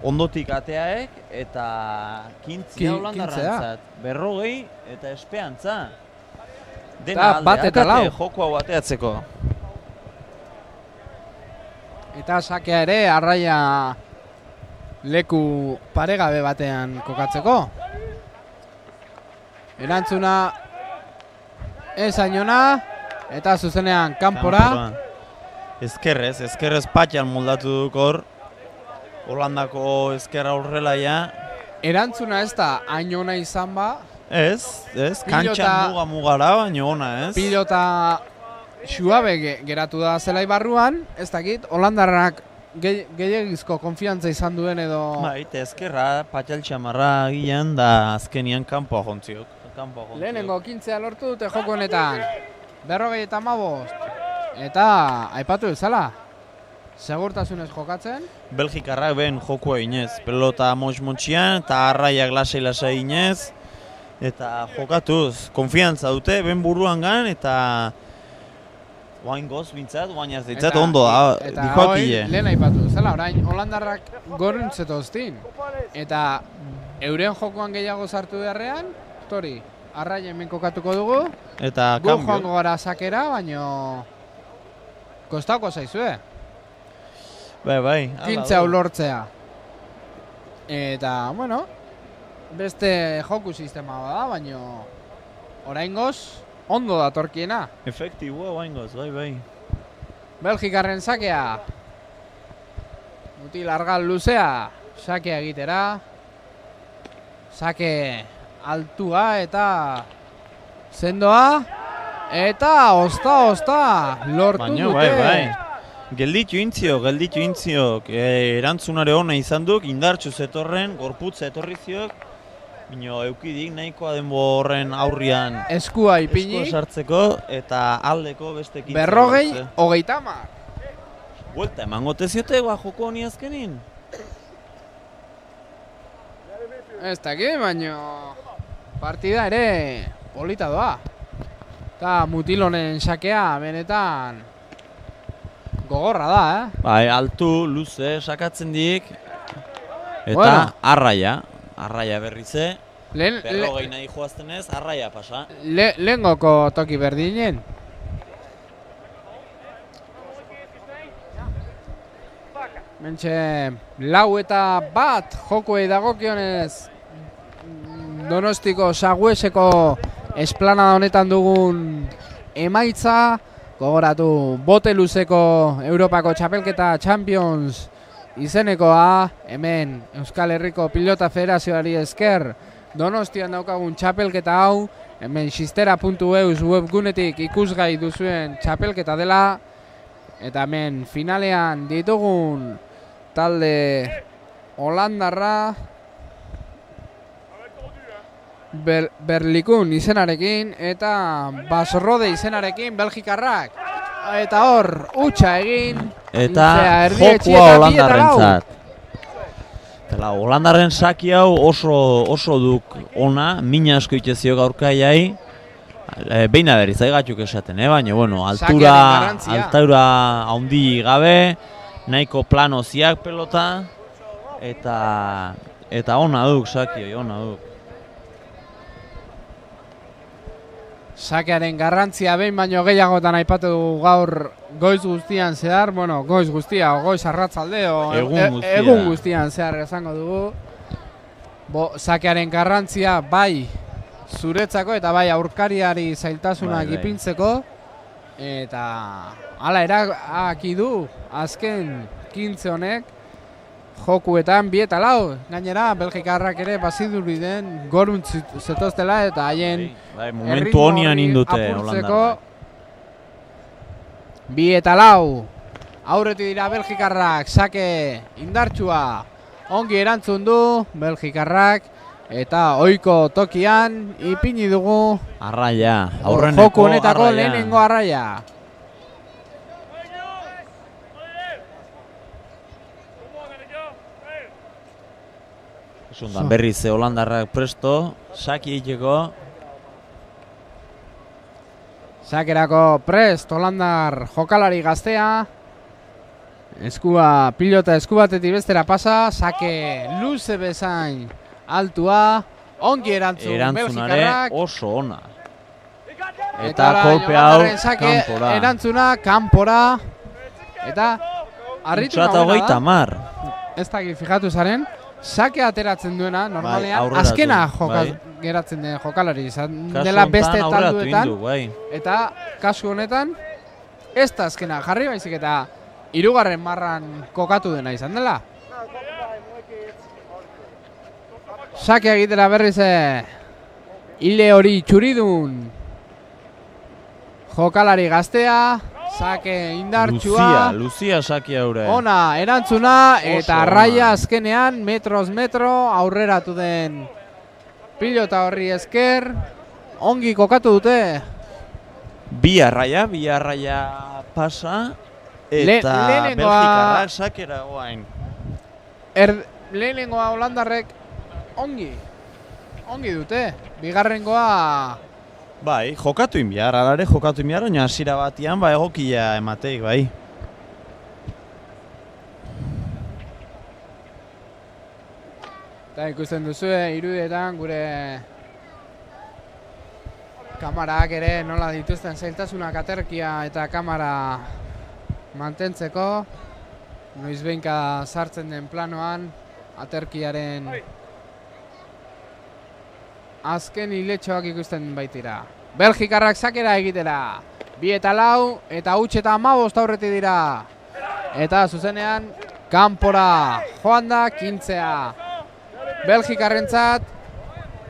ondotik ateaek eta 15 Holandarrantzat. 40 eta espeantza. Dena Eta bat eta lau. joko hau ateatzeko. Eta sakea ere arraia leku paregabe batean kokatzeko. Erantzuna ezainona eta zuzenean kanpora. Ezkerrez patxan moldatu duk hor. Holandako ezkerra aurrelaia. Erantzuna ez da hain ona izan ba. Ez, kantxan mugara, baina ona, ez? Pilota suabe geratu da zelai barruan, ez dakit, Holandarrak gehiagizko konfiantza izan duen edo... Bai, eta ezkerra patxal txamarra gilean da azkenian kanpoa jontziok. Lehenengo 15a lortu dute joko honetan. 45. Eta aipatu bezala, segurtasunez jokatzen. Belgikarrak ben jokua inez, pelota montxian eta arraiak lasai inez. eta jokatuz, konfiantza dute, ben buruan gan, eta oain goz bintzat, oain azeitzat ondo da, dikoakile. Lehen aipatu, zela, orain Holandarrak goruntzeto hostin. Eta euren jokoan gehiago sartu beharrean, tori, arrai hemen kokatuko dugu. Eta gu kambio. joango gara sakera, baino kostauko zaizue. Bai. 15 hau lortzea. Eta, bueno, beste joku sistema da, baino oraingoz ondo datorkiena. Efektibua oaingoz, bai. Belgikarren sakea. Mutil argal luzea, sakea egitera. Sake altua eta sendoa. Eta osta, lortu Baina, dute. bai. Gelditu intzio, erantzunare hona izan duk, indartxu zetorren, gorputza etorri ziok, bino eukidik nahikoa denbo horren aurrian Eskua ipini. eskua sartzeko, eta aldeko beste 15. 40-30. Buelta emango teziote, joko honi azkenin. Ez dakit, baino partida ere polita doa. Eta mutilonen sakea benetan gogorra da, Bai, altu, luze, sakatzen dik, eta Bueno. arraia berrize, berrogei nahi joaztenez, arraia pasa. Lehengoko toki berdinen. Mentxe, 4-1 jokuei dagokionez Donostiko Sagueseko esplanada honetan dugun emaitza. Gogoratu, bote luzeko Europako Txapelketa Champions izenekoa, hemen Euskal Herriko Pilota Federazioari esker Donostian daukagun txapelketa hau, hemen xistera.eus webgunetik ikusgai duzuen txapelketa dela, eta hemen finalean ditugun talde holandarra Berlikun izenarekin eta Basrode izenarekin Belgikarrak. Eta hor, utxa egin. Eta erdietxi jokua eta Holandarrentzat. Eta Holandarren saki hau oso duk ona, mina asko itezio gaurkaiai. Beina berriz aigatuk esaten, baina bueno, altura haundi gabe, nahiko plano ziak pelota, eta ona duk saki, ona duk. Sakearen garrantzia behin baino gehiagotan aipatu dugu gaur goiz guztian zehar, bueno, goiz guztia, goiz arratzalde, egun guztian zehar esango dugu. Sakearen garrantzia bai zuretzako eta bai aurkariari zailtasunak ipintzeko. Eta hala eraki du azken 15 honek jokuetan 2 eta 4. Gainera, Belgikarrak ere baziduri den gorun zetoztela eta haien momentu honian indute Holandarrak. 2 eta 4. Aurretik dira Belgikarrak, sake indartsua. Ongi erantzun du Belgikarrak eta ohiko tokian ipini dugu arraia, aurreneko joku honetako arraia. lehenengo arraia. Esundan berriz Holandarrak presto, saki egiteko. Sakerako prest, Holandar jokalari gaztea. Pilota esku batetik bestera pasa, sake luze bezain altua. Ongi erantzun Belgikarrak. Oso ona. Eta kolpe hau kanpora. Erantzuna kanpora. Eta arritu hogeita mar. Ez dakit fijatu zaren. Sake ateratzen duena, normalean, Bai, azkena geratzen den jokalari izan dela beste talduetan. Eta kasu honetan, ez da azkena jarri baizik eta 3. marran kokatu dena izan dela. Sake egitera berriz hile hori txuridun jokalari gaztea. Sake indartsua. Luzia saki haure. Ona, erantzuna eta arraia azkenean metro aurreratu den pilota horri esker. Ongi kokatu dute. Bi arraia pasa eta Belgikarrak sakera goain. Lehenengoa Holandarrek ongi ongi dute. Bigarrengoa Bai, jokatu inbiar, alare jokatu inbiar, baina hasiera batian egokia emateik, bai. eta ikusten duzue irudietan gure kamarak ere nola dituzten zailtasunak aterkia eta kamera mantentzeko. Noizbehinka sartzen den planoan aterkiaren azken iletxoak ikusten baitira. Belgikarrak sakera egitera. 2-4 eta huts eta 15 aurretik dira. Eta zuzenean kanpora joan da 15. Belgikarrentzat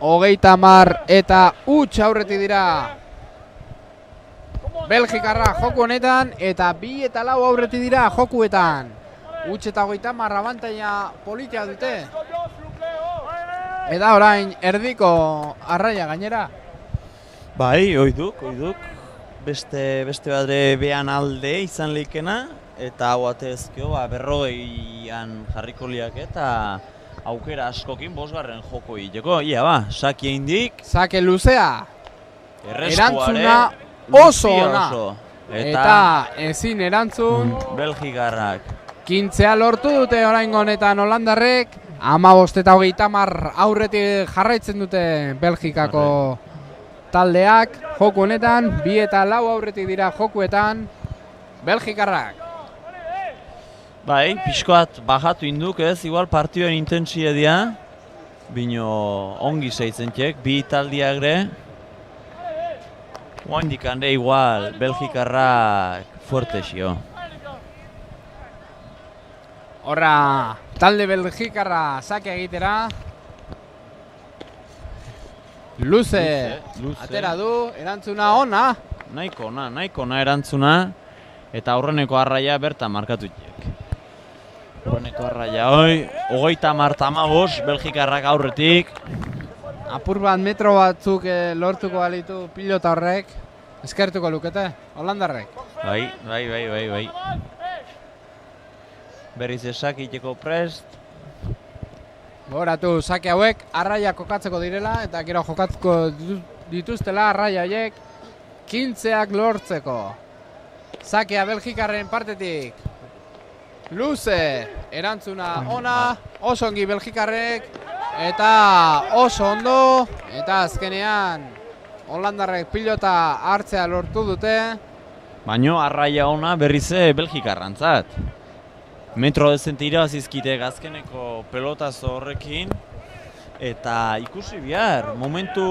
30 eta huts aurretik dira. Belgikarra joku honetan eta 2-4 aurretik dira jokuetan. Huts eta 30 abantaila politia dute. Eta orain erdiko arraia gainera. Bai, oiduk. Beste badre behan alde izan leikena, eta hau atezkio, 40an jarriko liak eta aukera askokin 5. joko egiteko. Ia ba, saki indik. Sake luzea. Erantzuna oso ona. Eta ezin erantzun. Belgikarrak. 15 lortu dute orain honetan holandarrek. 15 eta 30 aurretik jarraitzen dute Belgikako taldeak. Joku honetan 2-4 aurretik dira jokuetan Belgikarrak. Bai, pixkoat bajatu induk ez, igual partioen intentsia dia. Bino ongi zeitzen txek, bi taldiak ere. Oaindik hande igual Belgikarrak fuerte xio. Horra, talde Belgikarra sake egitera. Luze atera du, erantzuna ona. Nahiko ona erantzuna. Eta aurreneko arraia bertan markatu txek. Aurreneko arraia hoi, 30-15 Belgikarrak aurretik. Apur bat metro batzuk lortuko balitu pilota horrek. Eskertuko lukete, holandarrek. Bai. Berriz esak iteko prest. Goratu, sake hauek arraia kokatzeko direla eta gero jokatzeko dituztela arraia hauek 15ak lortzeko. Sakea Belgikarren partetik. Luze, erantzuna ona, oso ongi Belgikarrek eta oso ondo. Eta azkenean holandarrek pilota hartzea lortu dute. Baino arraia ona berrize Belgikarrantzat. Metro dezente irabazizkite azkeneko pelotazo horrekin. Eta ikusi bihar, momentu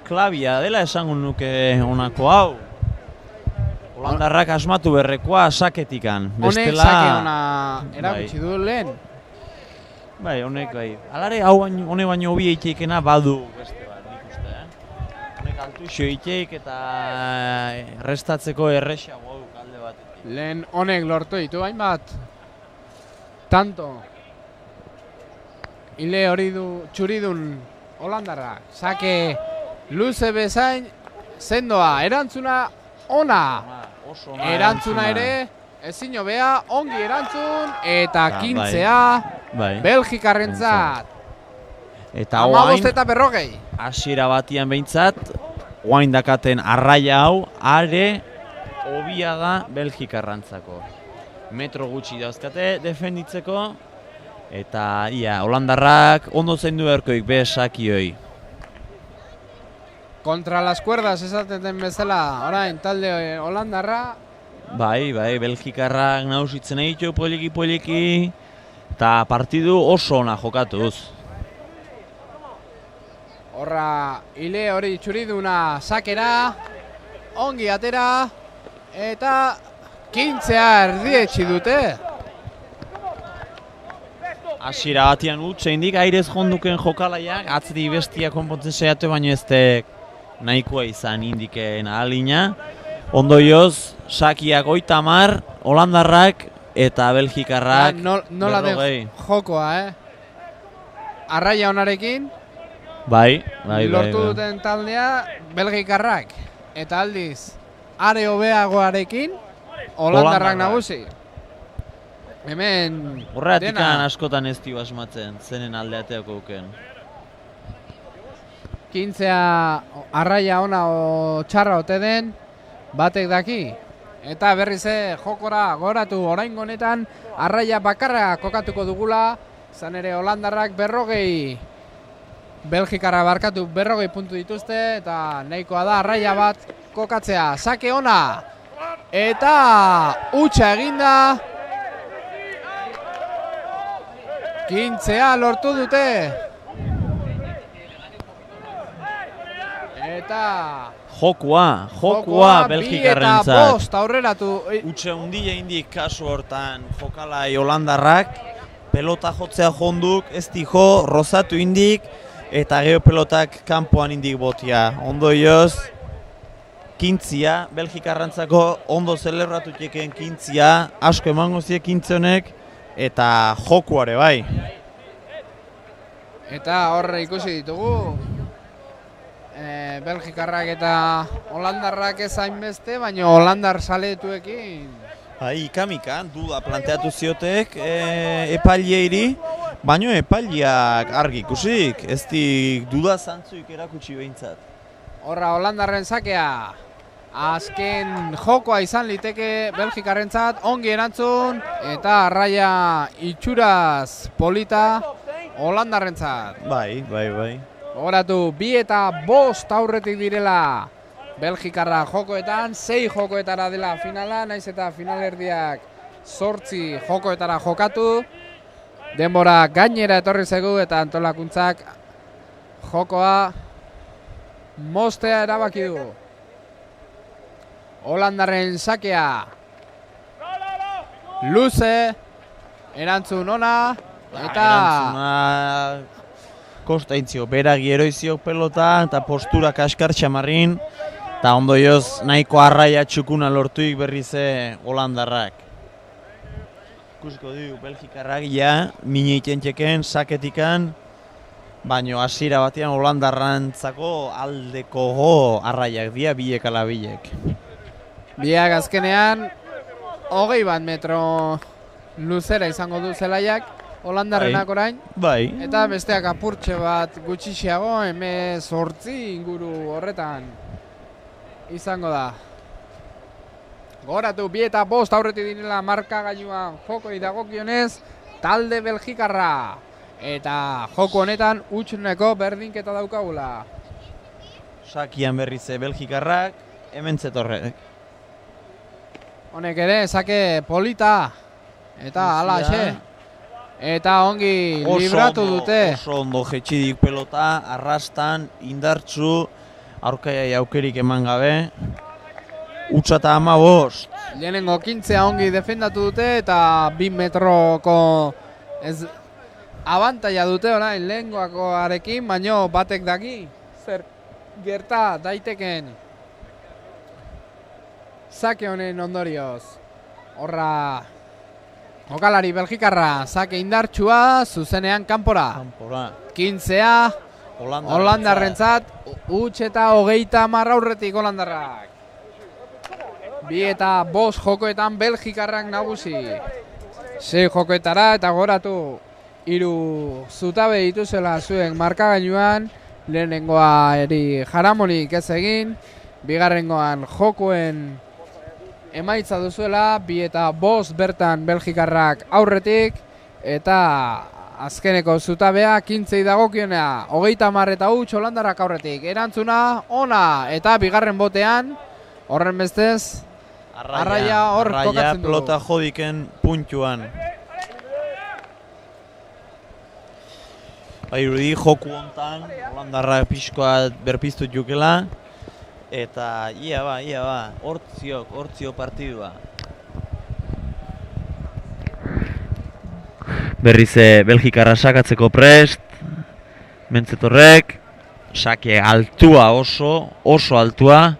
klabia dela esango nuke honako hau. Holandarrak asmatu berrekoa saketikan. Honek sake ona erakutsi du lehen. Bai, honek bai. Alare hau honek baino hobi eiteikena badu beste bat, nik uste. Honek altu iso eiteik eta restatzeko erresago alde batetik. Lehen honek lortu ditu hainbat. Tanto. Ile hori du txuridun holandarra. Sake luze bezain sendoa. Erantzuna ona. Erantzuna ere ezin hobea, ongi erantzun eta 15a Belgikarrentzat. Eta 15 eta 40. Hasiera batian behintzat, oain dakaten arraia hau, are hobia da Belgikarrantzako. Metro gutxi dauzkate defenditzeko, eta holandarrak ondo zendu beharkoik besakioi. Contra las cuerdas esaten den bezala, orain talde holandarra. Bai, Belgikarrak nausitzen egitu poliki, eta partidu oso ona jokatuz. Horra, hile hori txuriduna sakera, ongi atera, eta 15a erdietxi dute. Hasiera batian utxe indik airez jonduken jokalaiak, atzeri bestia konpontzen saiatu baino eztek nahikoa izan indiken ahalina. Ondoioz, sakiak 30, holandarrak eta Belgikarrak nola den jokoa, Arraia onarekin, bai. lortu duten taldea Belgikarrak. Eta aldiz, are hobeagoarekin, holandarrak nagusi. Hemen horretik askotan ez dio asmatzen, zenen aldeateako uken. 15 arraia ona o txarra ote den, batek daki. Eta berriz jokora goratu oraingo honetan arraia bakarra kokatuko dugula, izan ere holandarrak 40, Belgikarra barkatu 40 puntu dituzte, eta nahikoa da arraia bat kokatzea. Sake ona, eta hutsa eginda, 15 lortu dute. Eta jokua Belgikarrentzat. 2 eta 5 aurreratu. Utxe handia indik kasu hortan jokalai holandarrak, pelota jotzea jonduk, ez dijo, rozatu indik, eta geho pelotak kanpoan indik botia. Ondoioz, 15, Belgikarrentzako ondo zelebratu txeken 15, asko emango zie 15 honek, eta jokuare bai. Eta horre ikusi ditugu, Belgikarrak eta holandarrak ez hainbeste, baina holandar saletuekin. Bai, ikamikan, duda planteatu ziotek epaileiri, baina epaileak argi ikusik, ez dik duda zantzuik erakutsi behintzat. Horra holandarren sakea, azken jokoa izan liteke Belgikarrentzat, ongi erantzun, eta arraia itxuraz polita holandarrentzat. Bai. Horatu, 2 eta 5 aurretik direla Belgikarra jokoetan, 6 jokoetara dela finala, naiz eta finalerdiak 8 jokoetara jokatu. Denbora gainera etorri zegu eta antolakuntzak jokoa mostea erabaki du. Holandarren sakea, luze, erantzun ona, eta erantzuna kostaintzio, beragi eroizio pelota eta postura kaskar txamarrin, eta ondoioz nahiko arraia txukuna lortuik berrize holandarrak. Ikusiko dugu Belgikarrak ja, mineiten txeken, saketikan, baino hasiera batean holandarrantzako aldeko arraiak dira, bilek ala bilek. Biak azkenean 20 metro luzera izango du zelaiak, holandarrenak orain. Bai. Eta besteak apurtxe bat gutxixiago, 18 inguru horretan izango da. Goratu, 2 eta 5 aurretik direla markagailuan jokoi dagokionez, talde Belgikarra. Eta joko honetan utxuneko berdinketa daukagula. Sakian berrize Belgikarrak, hemen zetorrek. Honek ere, sake polita. Eta ala xe. Eta ongi libratu dute. Oso ondo jetxidik pelota, arrastan, indartsu, aurkaiai aukerik eman gabe. Utsa eta 15. Lehenengo 15 ongi defendatu dute eta 2 metroko abantaila dute orain lehengoakoarekin, baino batek daki zer gerta daiteken sake honen ondorioz. Horra jokalari Belgikarra, sake indartsua, zuzenean kanpora. 15 holandarrentzat, huts eta 30 aurretik holandarrak. 2 eta 5 jokoetan Belgikarrak nagusi. 6 jokoetara eta goratu 3 zutabe dituzela zuen markagailuan. Lehenengoa eri jaramonik ez egin, bigarrengoan jokoen emaitza duzuela, 2 eta 5 bertan Belgikarrak aurretik, eta azkeneko zutabea 15 dagokionea, 30 eta huts holandarrak aurretik. Erantzuna ona, eta bigarren botean, horren bestez, arraia hor kokatzen du. Pelota jodiken puntuan. Irudi joku hontan, holandarrak pixkoa berpiztu jukela, eta ia ba, hortzio partidua. Berrize Belgikarra sakatzeko prest, mentzetorrek, sake altua oso altua,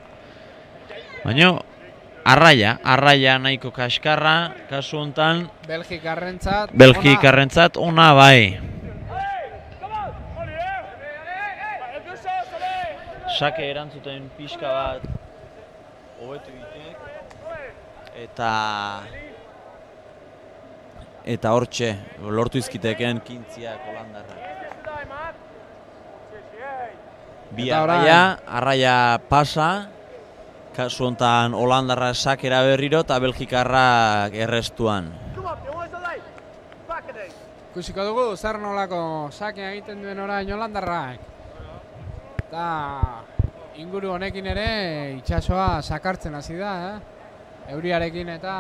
baina arraia nahiko kaskarra, kasu hontan, Belgikarrentzat ona bai. Sake erantzuten pixka bat hobetu ditek, eta hortxe, lortu izkiteken 15ak holandarrak. Bi Eta arraia pasa, kasu honetan Holandarra sakera berriro eta Belgikarrak errestuan. Kom op, jongens, alleen. Pakken deze. Ikusiko dugu, zer nolako sakea egiten duen orain Holandarrak. Eta inguru honekin ere itsasoa sakartzen hasi da, euriarekin eta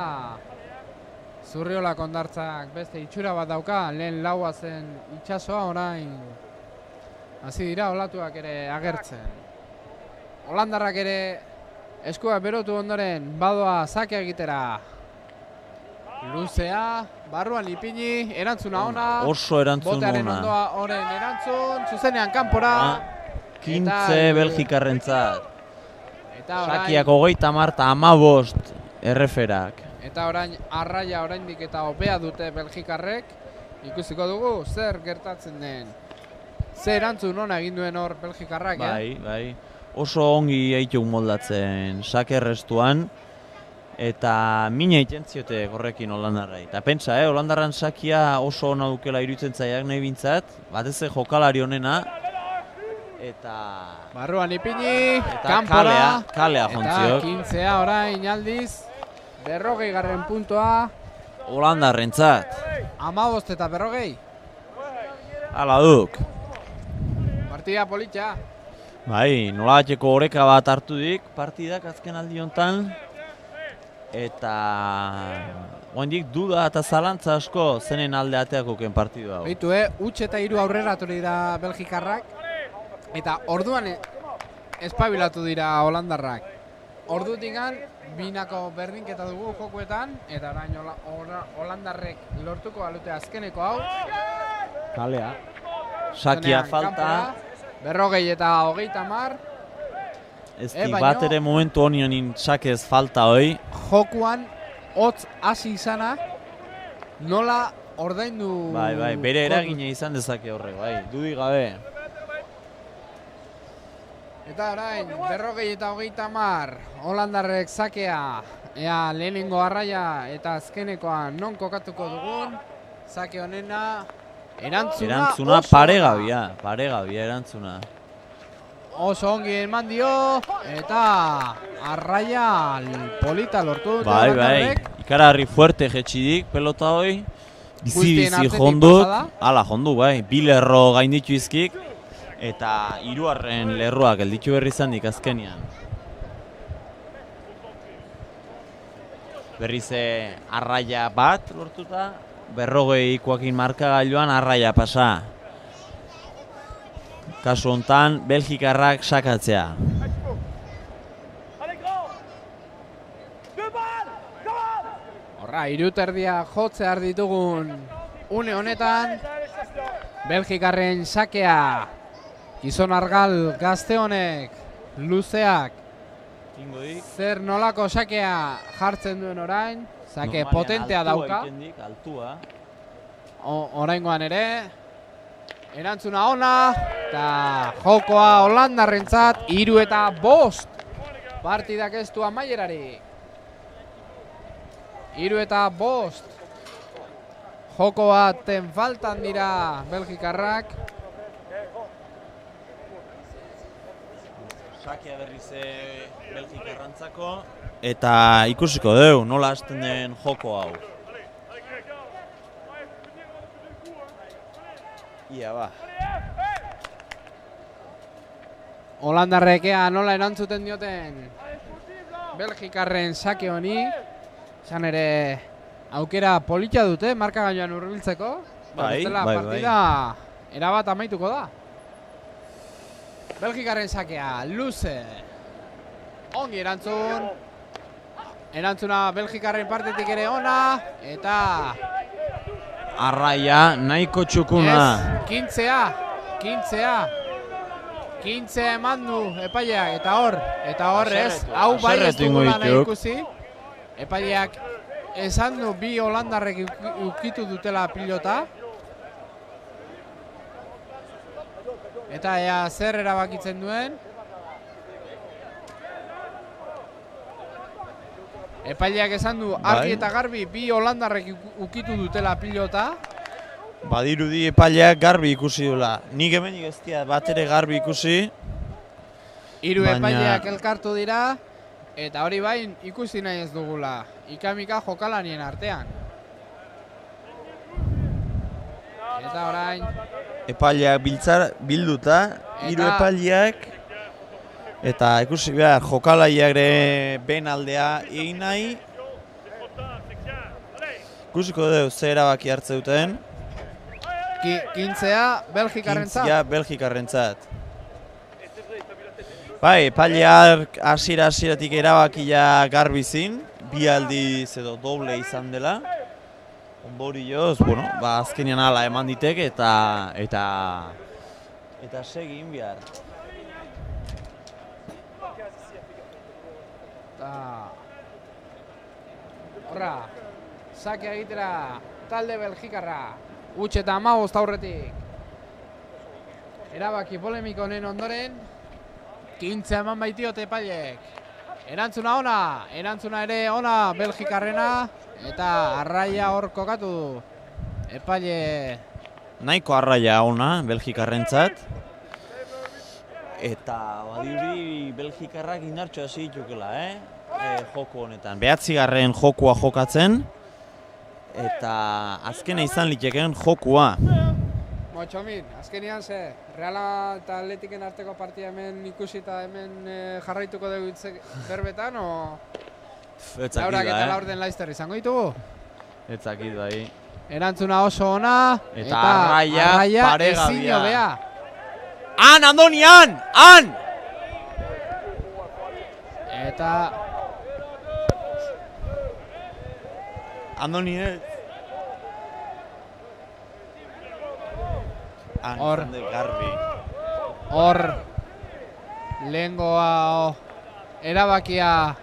Zurriolak hondartzak beste itxura bat dauka, lehen laua zen itsasoa, orain hasi dira olatuak ere agertzen. Holandarrak ere eskua berotu ondoren badoa sakea egitera. Luzea, barruan ipini, erantzuna ona. Oso erantzun Botearen ona. ondoa oren erantzun, zuzenean kanpora. 15 Belgikarrentzat. Eta orain, Sakiak 30 eta 15 erreferak. eta orain arraia oraindik eta hobea dute Belgikarrek. Ikusiko dugu zer gertatzen den. Zer erantzun ona egin duen hor Belgikarrak, Bai. Oso ongi eituk moldatzen sakerrestuan. Eta mina egiten ziote horrekin Holandarrai. Eta pentsa, Holandarran sakia oso ona dukela iruditzen zaiak nahi bintzat. Batez jokalari honena. Eta Barruan ipini, Eta kanpora. kalea jontziok. Eta 15 orain aldiz. 40. puntoa. Holandarrentzat. 15 eta 40. Hala duk. Partida politxa. Bai, nolabateko oreka bat hartu dik partidak azken aldi honetan. Eta oraindik duda eta zalantza asko zenen alde ateakoken partidu hau. Beitu, huts eta 3 aurrera atorri dira Belgikarrak. Eta orduan espabilatu dira Holandarrak. Ordutikan binako berdinketa dugu jokuetan. Eta orain Holandarrek lortuko balute azkeneko hau. Kalea. Sakia Zenean falta. kanpora, 40 eta 30. Ez baino- bat ere momentu honionin sakez falta hoi. Jokuan hotz hasi izana nola ordaindu. Bai, bere eragina izan dezake horrek, bai, dudik gabe. Eta orain, 40 eta 30, Holandarrek sakea, ea lehenengo arraia eta azkenekoa non kokatuko dugun, sake honena, erantzuna oso paregabia erantzuna. oso ongi eman dio, eta arraia polita lortu dute Bai, Holandarrek. ikaragarri fuerte jetxidik pelota hoi. Guztien Bizi atzetik jondut, pasada. hala jondu bai, 2 lerro gainditu izkik. Eta 3. lerroak gelditu berri izandik azkenian. Berriz arraia bat lortuta, 40koakin markagailuan arraia pasa. Kasu hontan, Belgikarrak sakatzea. Allez, grand. Deux balles. Kom op. Horra, iruterdia jotzear ditugun une honetan, Belgikarren sakea. Gizon argal gazte honek, luzeak, zer nolako sakea jartzen duen orain, sake potentea dauka. Altua. Oraingoan ere, erantzuna ona, eta jokoa Holandarrentzat 3 eta 5. Partidak ez du amaierarik. 3 eta 5. Joko baten faltan dira Belgikarrak. Sakia berriz Belgikarrantzako. Eta ikusiko dugu, nola hasten den joko hau. Ia ba. Holandarrekea nola erantzuten dioten Belgikarren sake honi. Izan ere aukera polita dute markagailuan hurbiltzeko. Bai, Bestela bai, partida erabat amaituko da. Belgikarren sakea, luze. Ongi erantzun. Erantzuna Belgikarren partetik ere ona. Eta Arraia nahiko txukuna. 15 eman du epaileak, eta hor ez, hau bai ez Haserretu ingo dugula nahi dituk. ikusi. Epaileak esan du 2 Holandarrek ukitu dutela pilota. Eta ea zer erabakitzen duen. Epaileak esan du argi eta garbi 2 Holandarrek ukitu dutela pilota. Badirudi epaileak garbi ikusi dula. Nik hemenik ez diat bat ere garbi ikusi. Hiru Baina- epaileak elkartu dira, eta hori bain ikusi nahi ez dugula. Ikamika jokalarien artean. Eta orain, Epaileak bilduta, hiru Eta- epaileak, eta ikusi behar jokalaiak ere ben aldea egin nahi. Ikusiko dugu ze erabaki hartze duten, kintzea Belgikarrentzat. kintzia Belgikarrentzat. Bai, epaileak hasieratik erabakia garbizin, bi aldiz edo doble izan dela. Ondorioz, bueno, azkenean hala eman ditek eta segin behar. Horra, sakea egitera talde Belgikarra. Utxe eta 15 aurretik. Erabaki polemiko honen ondoren, kintzea eman baitiote epaileek. Erantzuna ere ona Belgikarrena, eta arraia hor kokatu du. Epaile... Nahiko arraia ona Belgikarrentzat. Eta badiuri Belgikarrak indartxo hasi ditukela, joko honetan. 9. jokua jokatzen, eta azkena izan litekeen jokua. Txomin, azkenean ze, Reala eta Atletiken arteko partia hemen ikusi eta hemen jarraituko dugu berbetan, o... Laurak eta laurden Leicester izango ditugu? Etzakit bai. Erantzuna oso ona, Eta arraia paregabea. ezin hobea. Han, Andoni, han! Eta... Andoni ez. Hor. Garbi. Hor, lehengoa erabakia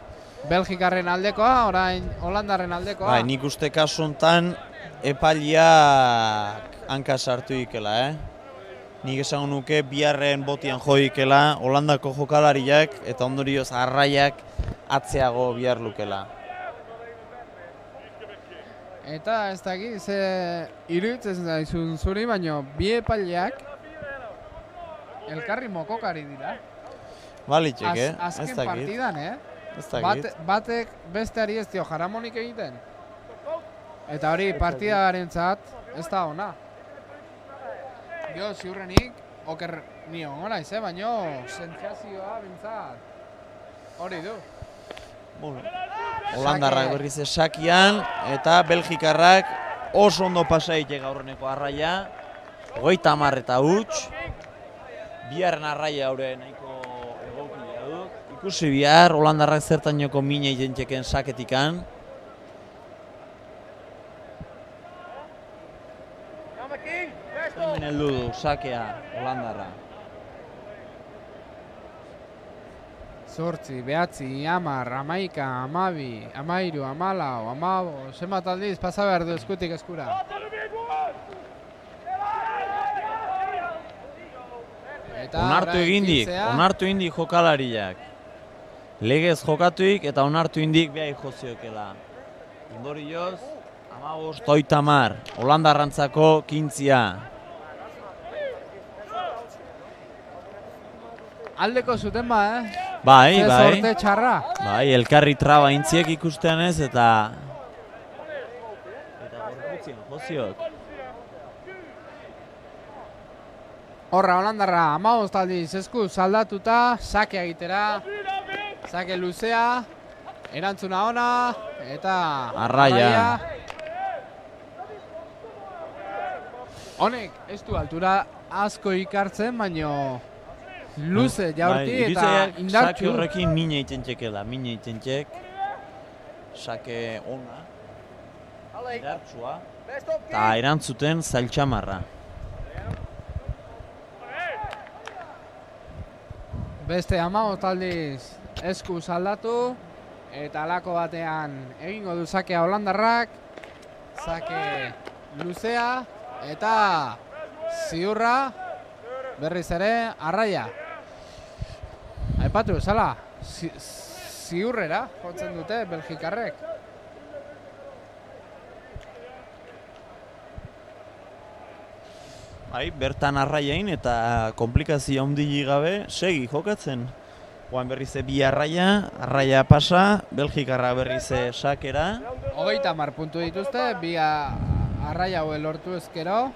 Belgikarren aldekoa, orain Holandarren aldekoa. Bai, nik uste kasu honetan epaileak hanka sartu ikela, Nik esango nuke biharren botian jo ikela Holandako jokalariak eta ondorioz arraiak atzeago bihar lukela. Eta ez dakit, ze iruditzen zaizun zuri, baino bi epaileak elkarri mokokari dira. Balitxek, Azken partidan, Ez dakit. Batek besteari ez dio jaramonik egiten. Eta hori partidarentzat ez da ona. Jo, ziurrenik, oker nio naiz, baino sentsazioa bintzat hori du. Holandarrak berriz esakian eta Belgikarrak oso ondo pasaitek aurreneko arraia. 30 eta huts. Biharren arraia haure nahiko egokia du. Ikusi bihar, Holandarrak zertainoko mina egiten saketikan. Hemen heldu du, sakea, Holandarra. 8, 9, 10, 11, 12, 13, 14, 15, zenbat aldiz pasa behar du eskutik eskura. Onartu egindik jokalariak. Legez jokatuik eta onartu indik behai jozioekela. Ondorioz, 15, 30, Holandarrantzako kintzia. Aldeko zuten Bai, Ze bai. sorte txarra. Bai, elkarri traba intziek ikustean ez eta gorputzien joziok. Horra, Holandarra, 15 aldiz esku saldatuta, sake egitera, sake luzea, erantzuna ona, eta Arraia. Honek, ez du altura asko ikartzen, baino luze jaurti eta Sake indartxu. horrekin mina egiten txekela, mina egiten txek. Sake ona, indartsua, eta erantzuten zailtxamarra. Beste 15 aldiz esku saldatu, eta alako batean egingo du sakea Holandarrak, sake luzea, eta ziurra, berriz ere, arraia. Aipatu, zala, ziurrera jotzen dute Belgikarrek. Bai, bertan arraiain eta komplikazio handirik gabe segi jokatzen. Oan berrize bi arraia pasa, Belgikarra berrize sakera. 30 puntu dituzte, bi arraia haue lortu ezkero.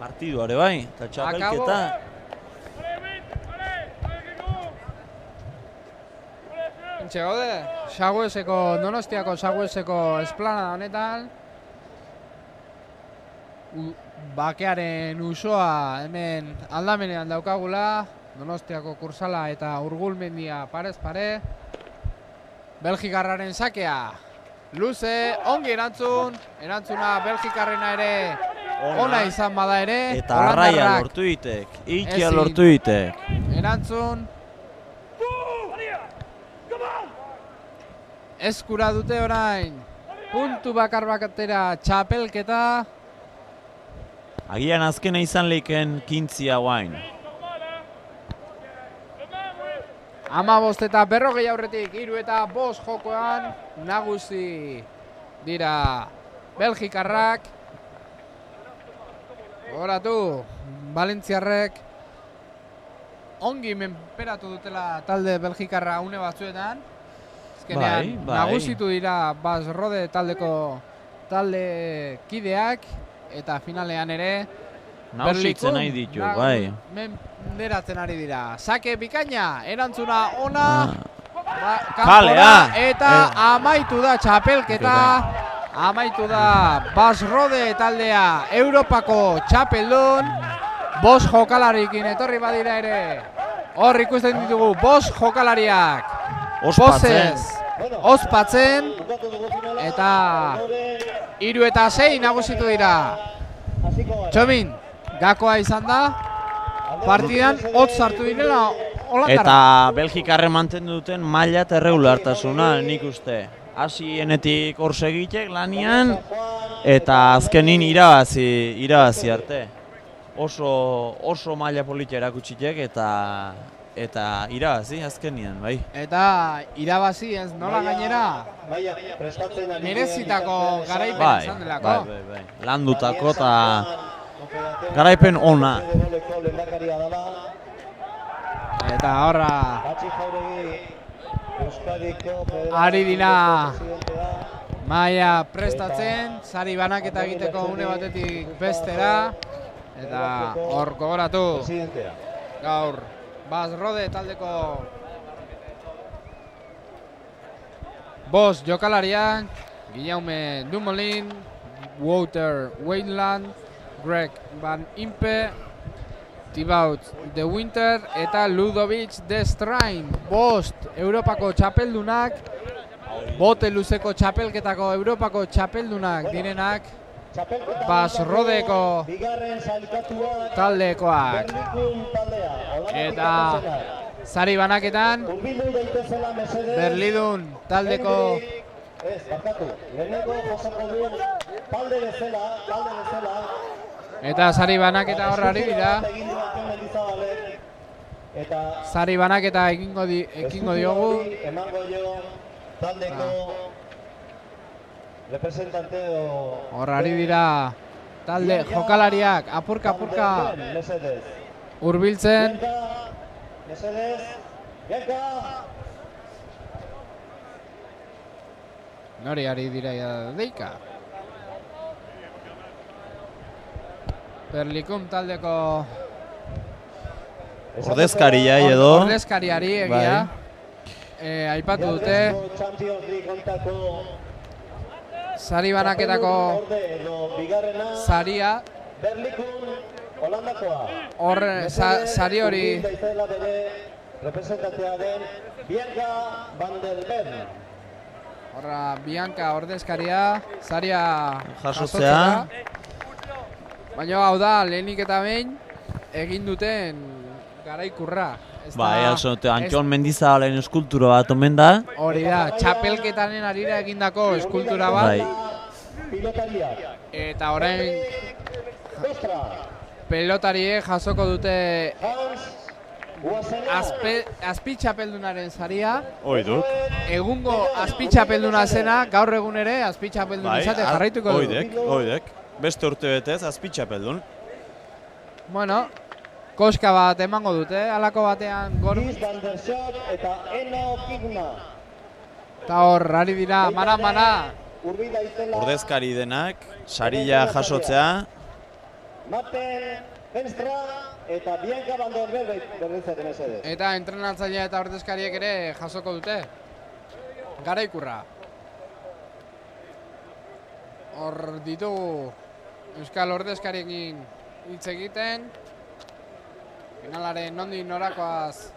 Partiduare bai, eta txapelketa. Entxe gaude, Donostiako Sagueseko esplanada honetan. Bakearen usoa hemen aldamenean daukagula. Donostiako kursala eta Urgulmendia parez pare. Belgikarraren sakea. Luze, ongi erantzuna Belgikarrena ere ona izan bada ere. Eta arraia lortu ditek, ikia lortu ditek. Erantzun. Eskura dute orain. Puntu bakar bakatera txapelketa. Agian azkena izan leiken 15 guain. 15 eta 40 aurretik 3 eta 5 jokoan nagusi dira Belgikarrak. Horatu, Valentziarrek ongi menperatu dutela talde Belgikarra une batzuetan. Azkenean nagusitu dira Bas Rode taldeko talde kideak eta finalean ere Nausitzen nahi ditu, bai. Menderatzen ari dira. Sake bikaina, erantzuna ona. Kalea! Eta amaitu da txapelketa. Amaitu da Bas Rode taldea Europako txapeldun. 5 jokalarikin etorri badira ere. Hor ikusten ditugu 5 jokalariak. Ospatzen. Eta 3 eta 6 nagusitu dira. Txomin, gakoa izan da. Partidan hotz sartu direla Holandarra. Eta Belgikarren mantendu duten maila eta erregulartasuna nik uste. Hasienetik hor segitek lanian eta azkenin irabazi arte. Oso maila polita erakutsitek eta irabazi azkenian, bai. Eta irabazi ez nola gainera merezitako garaipen izan delako. Bai. Landutako eta garaipen ona. Eta horra ari dira maila prestatzen, sari banaketa egiteko une batetik bestera. Eta hor gogoratu gaur Bas Rode taldeko 5 jokalariak, Guillaume Dumoulin, Wouter Wayland, Greg Van Impe, Thibaut de Winter eta Ludovic de Strain. 5 Europako txapeldunak, bote luzeko txapelketako Europako txapeldunak direnak, Bas Rodeko taldekoak. Eta sari banaketan Berlidun taldeko eta sari banaketa horrari dira. Sari banaketa ekingo diogu. Horrari dira talde jokalariak apurka hurbiltzen. Nori ari dira deika. Berlikum taldeko ordezkariari egia. Aipatu dute sari banaketako saria. Hor sari hori horra Bianca ordezkaria saria jasotzea. Baina hau da lehenik eta behin egin duten garaikurra. Bai, Antxon Mendizabalen eskultura bat omen da. Hori da, txapelketanen arira egindako eskultura bat. Eta orain pelotariek jasoko dute azpi txapeldunaren saria. Hoi duk. Egungo azpi txapelduna zena, gaur egun ere azpi txapeldun izate jarraituko du. Hoidek. Beste urte betez azpi txapeldun. Bueno, koska bat emango dute, halako batean gor. Giz van der Schot eta Eno Kigna. Eta hor, ari dira, mana. Urbi daitela. Ordezkari denak, sarila jasotzea. Maten Venstra eta Bianca van der Beek berritzat mesedez. Eta entrenatzailea eta ordezkariek ere jasoko dute. Garaikurra. Hor ditugu Euskal ordezkariekin hitz egiten. Finalaren nondik norakoaz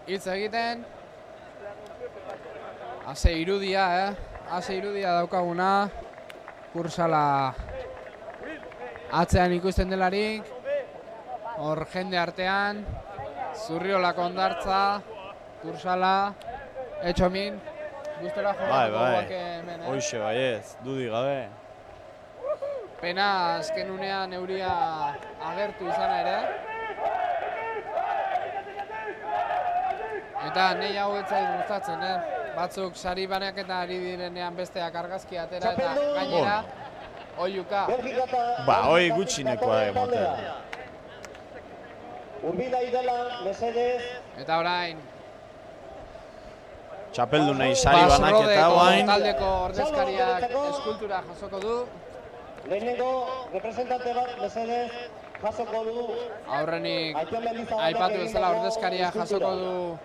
hitz egiten. Ase irudia, Ase irudia daukaguna. Kursala atzean ikusten delarik. Hor jende artean. Zurriolako ondartza. Kursala. Etxomin. Gustora jogatuko hemen, Hoxe, baiez, dudik gabe. Pena azken unean euria agertu izana ere. Eta nahi hau ez zait gustatzen, Batzuk sari banaketa ari direnean besteak argazki atera eta gainera oiuka. Hoi gutxinekoa emoten. Urbila idela, mesedez. Eta orain Txapeldu nahi sari banaketa guain. Taldeko ordezkariak eskultura jasoko du. Lehenengo representante bat, mesedez, jasoko du. Aurrenik aipatu bezala ordezkaria jasoko du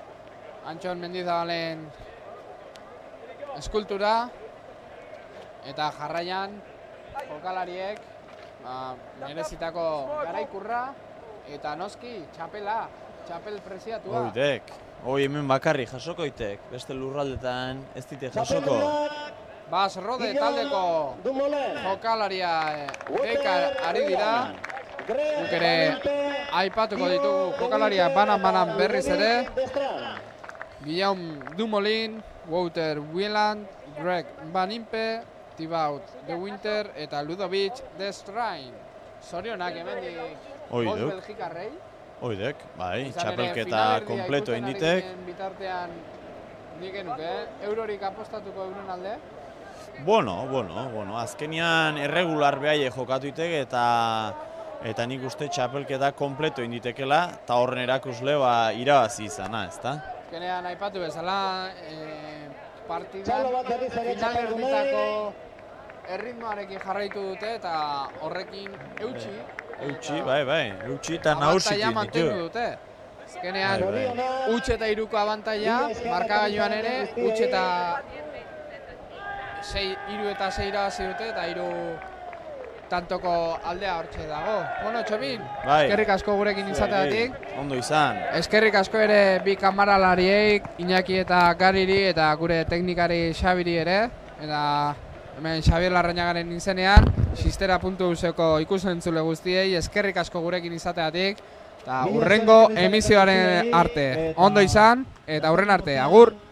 Antxon Mendizabalen eskultura. Eta jarraian jokalariek merezitako garaikurra eta noski txapela, txapel preziatua. Hoi hemen bakarri jasoko itek, beste lurraldetan ez dite jasoko. Bas Rode taldeko jokalaria ekar ari dira. Guk ere aipatuko ditugu jokalaria banan berriz ere. Guillaume Dumoulin, Wouter Wieland, Greg Van Impe, Thibaut de Winter eta Ludovic de Strain. Zorionak hemendik bost belgikarrei. Oidek, bai, txapelketa kompleto inditek. Bitartean nik genuke, eurorik apostatuko euren alde? Bueno, azkenian erregular behaie jokatu itek eta nik uste txapelketa kompleto inditekela eta horren erakusle irabazi izana, ezta? Azkenean aipatu bezala, partidan finalerditako erritmoarekin jarraitu dute eta horrekin eutxi. Eutxi eta nausik ditu. Azkenean, utxe eta iruko abantaia, markagailuan ere, utxe eta iru eta 6 irabazi dute eta iru tantoko aldea hortxe dago. Bueno, Txomin, eskerrik asko gurekin izateatik. Ondo izan. Eskerrik asko ere bi kamaralariek, Iñaki eta Gariri eta gure teknikari Xabiri ere. Eta hemen Xabier Larrañagaren izenean, Xistera.euseko ikusentzule guztiei eskerrik asko gurekin izateatik eta hurrengo emisioaren arte. Ondo izan eta hurren arte, agur!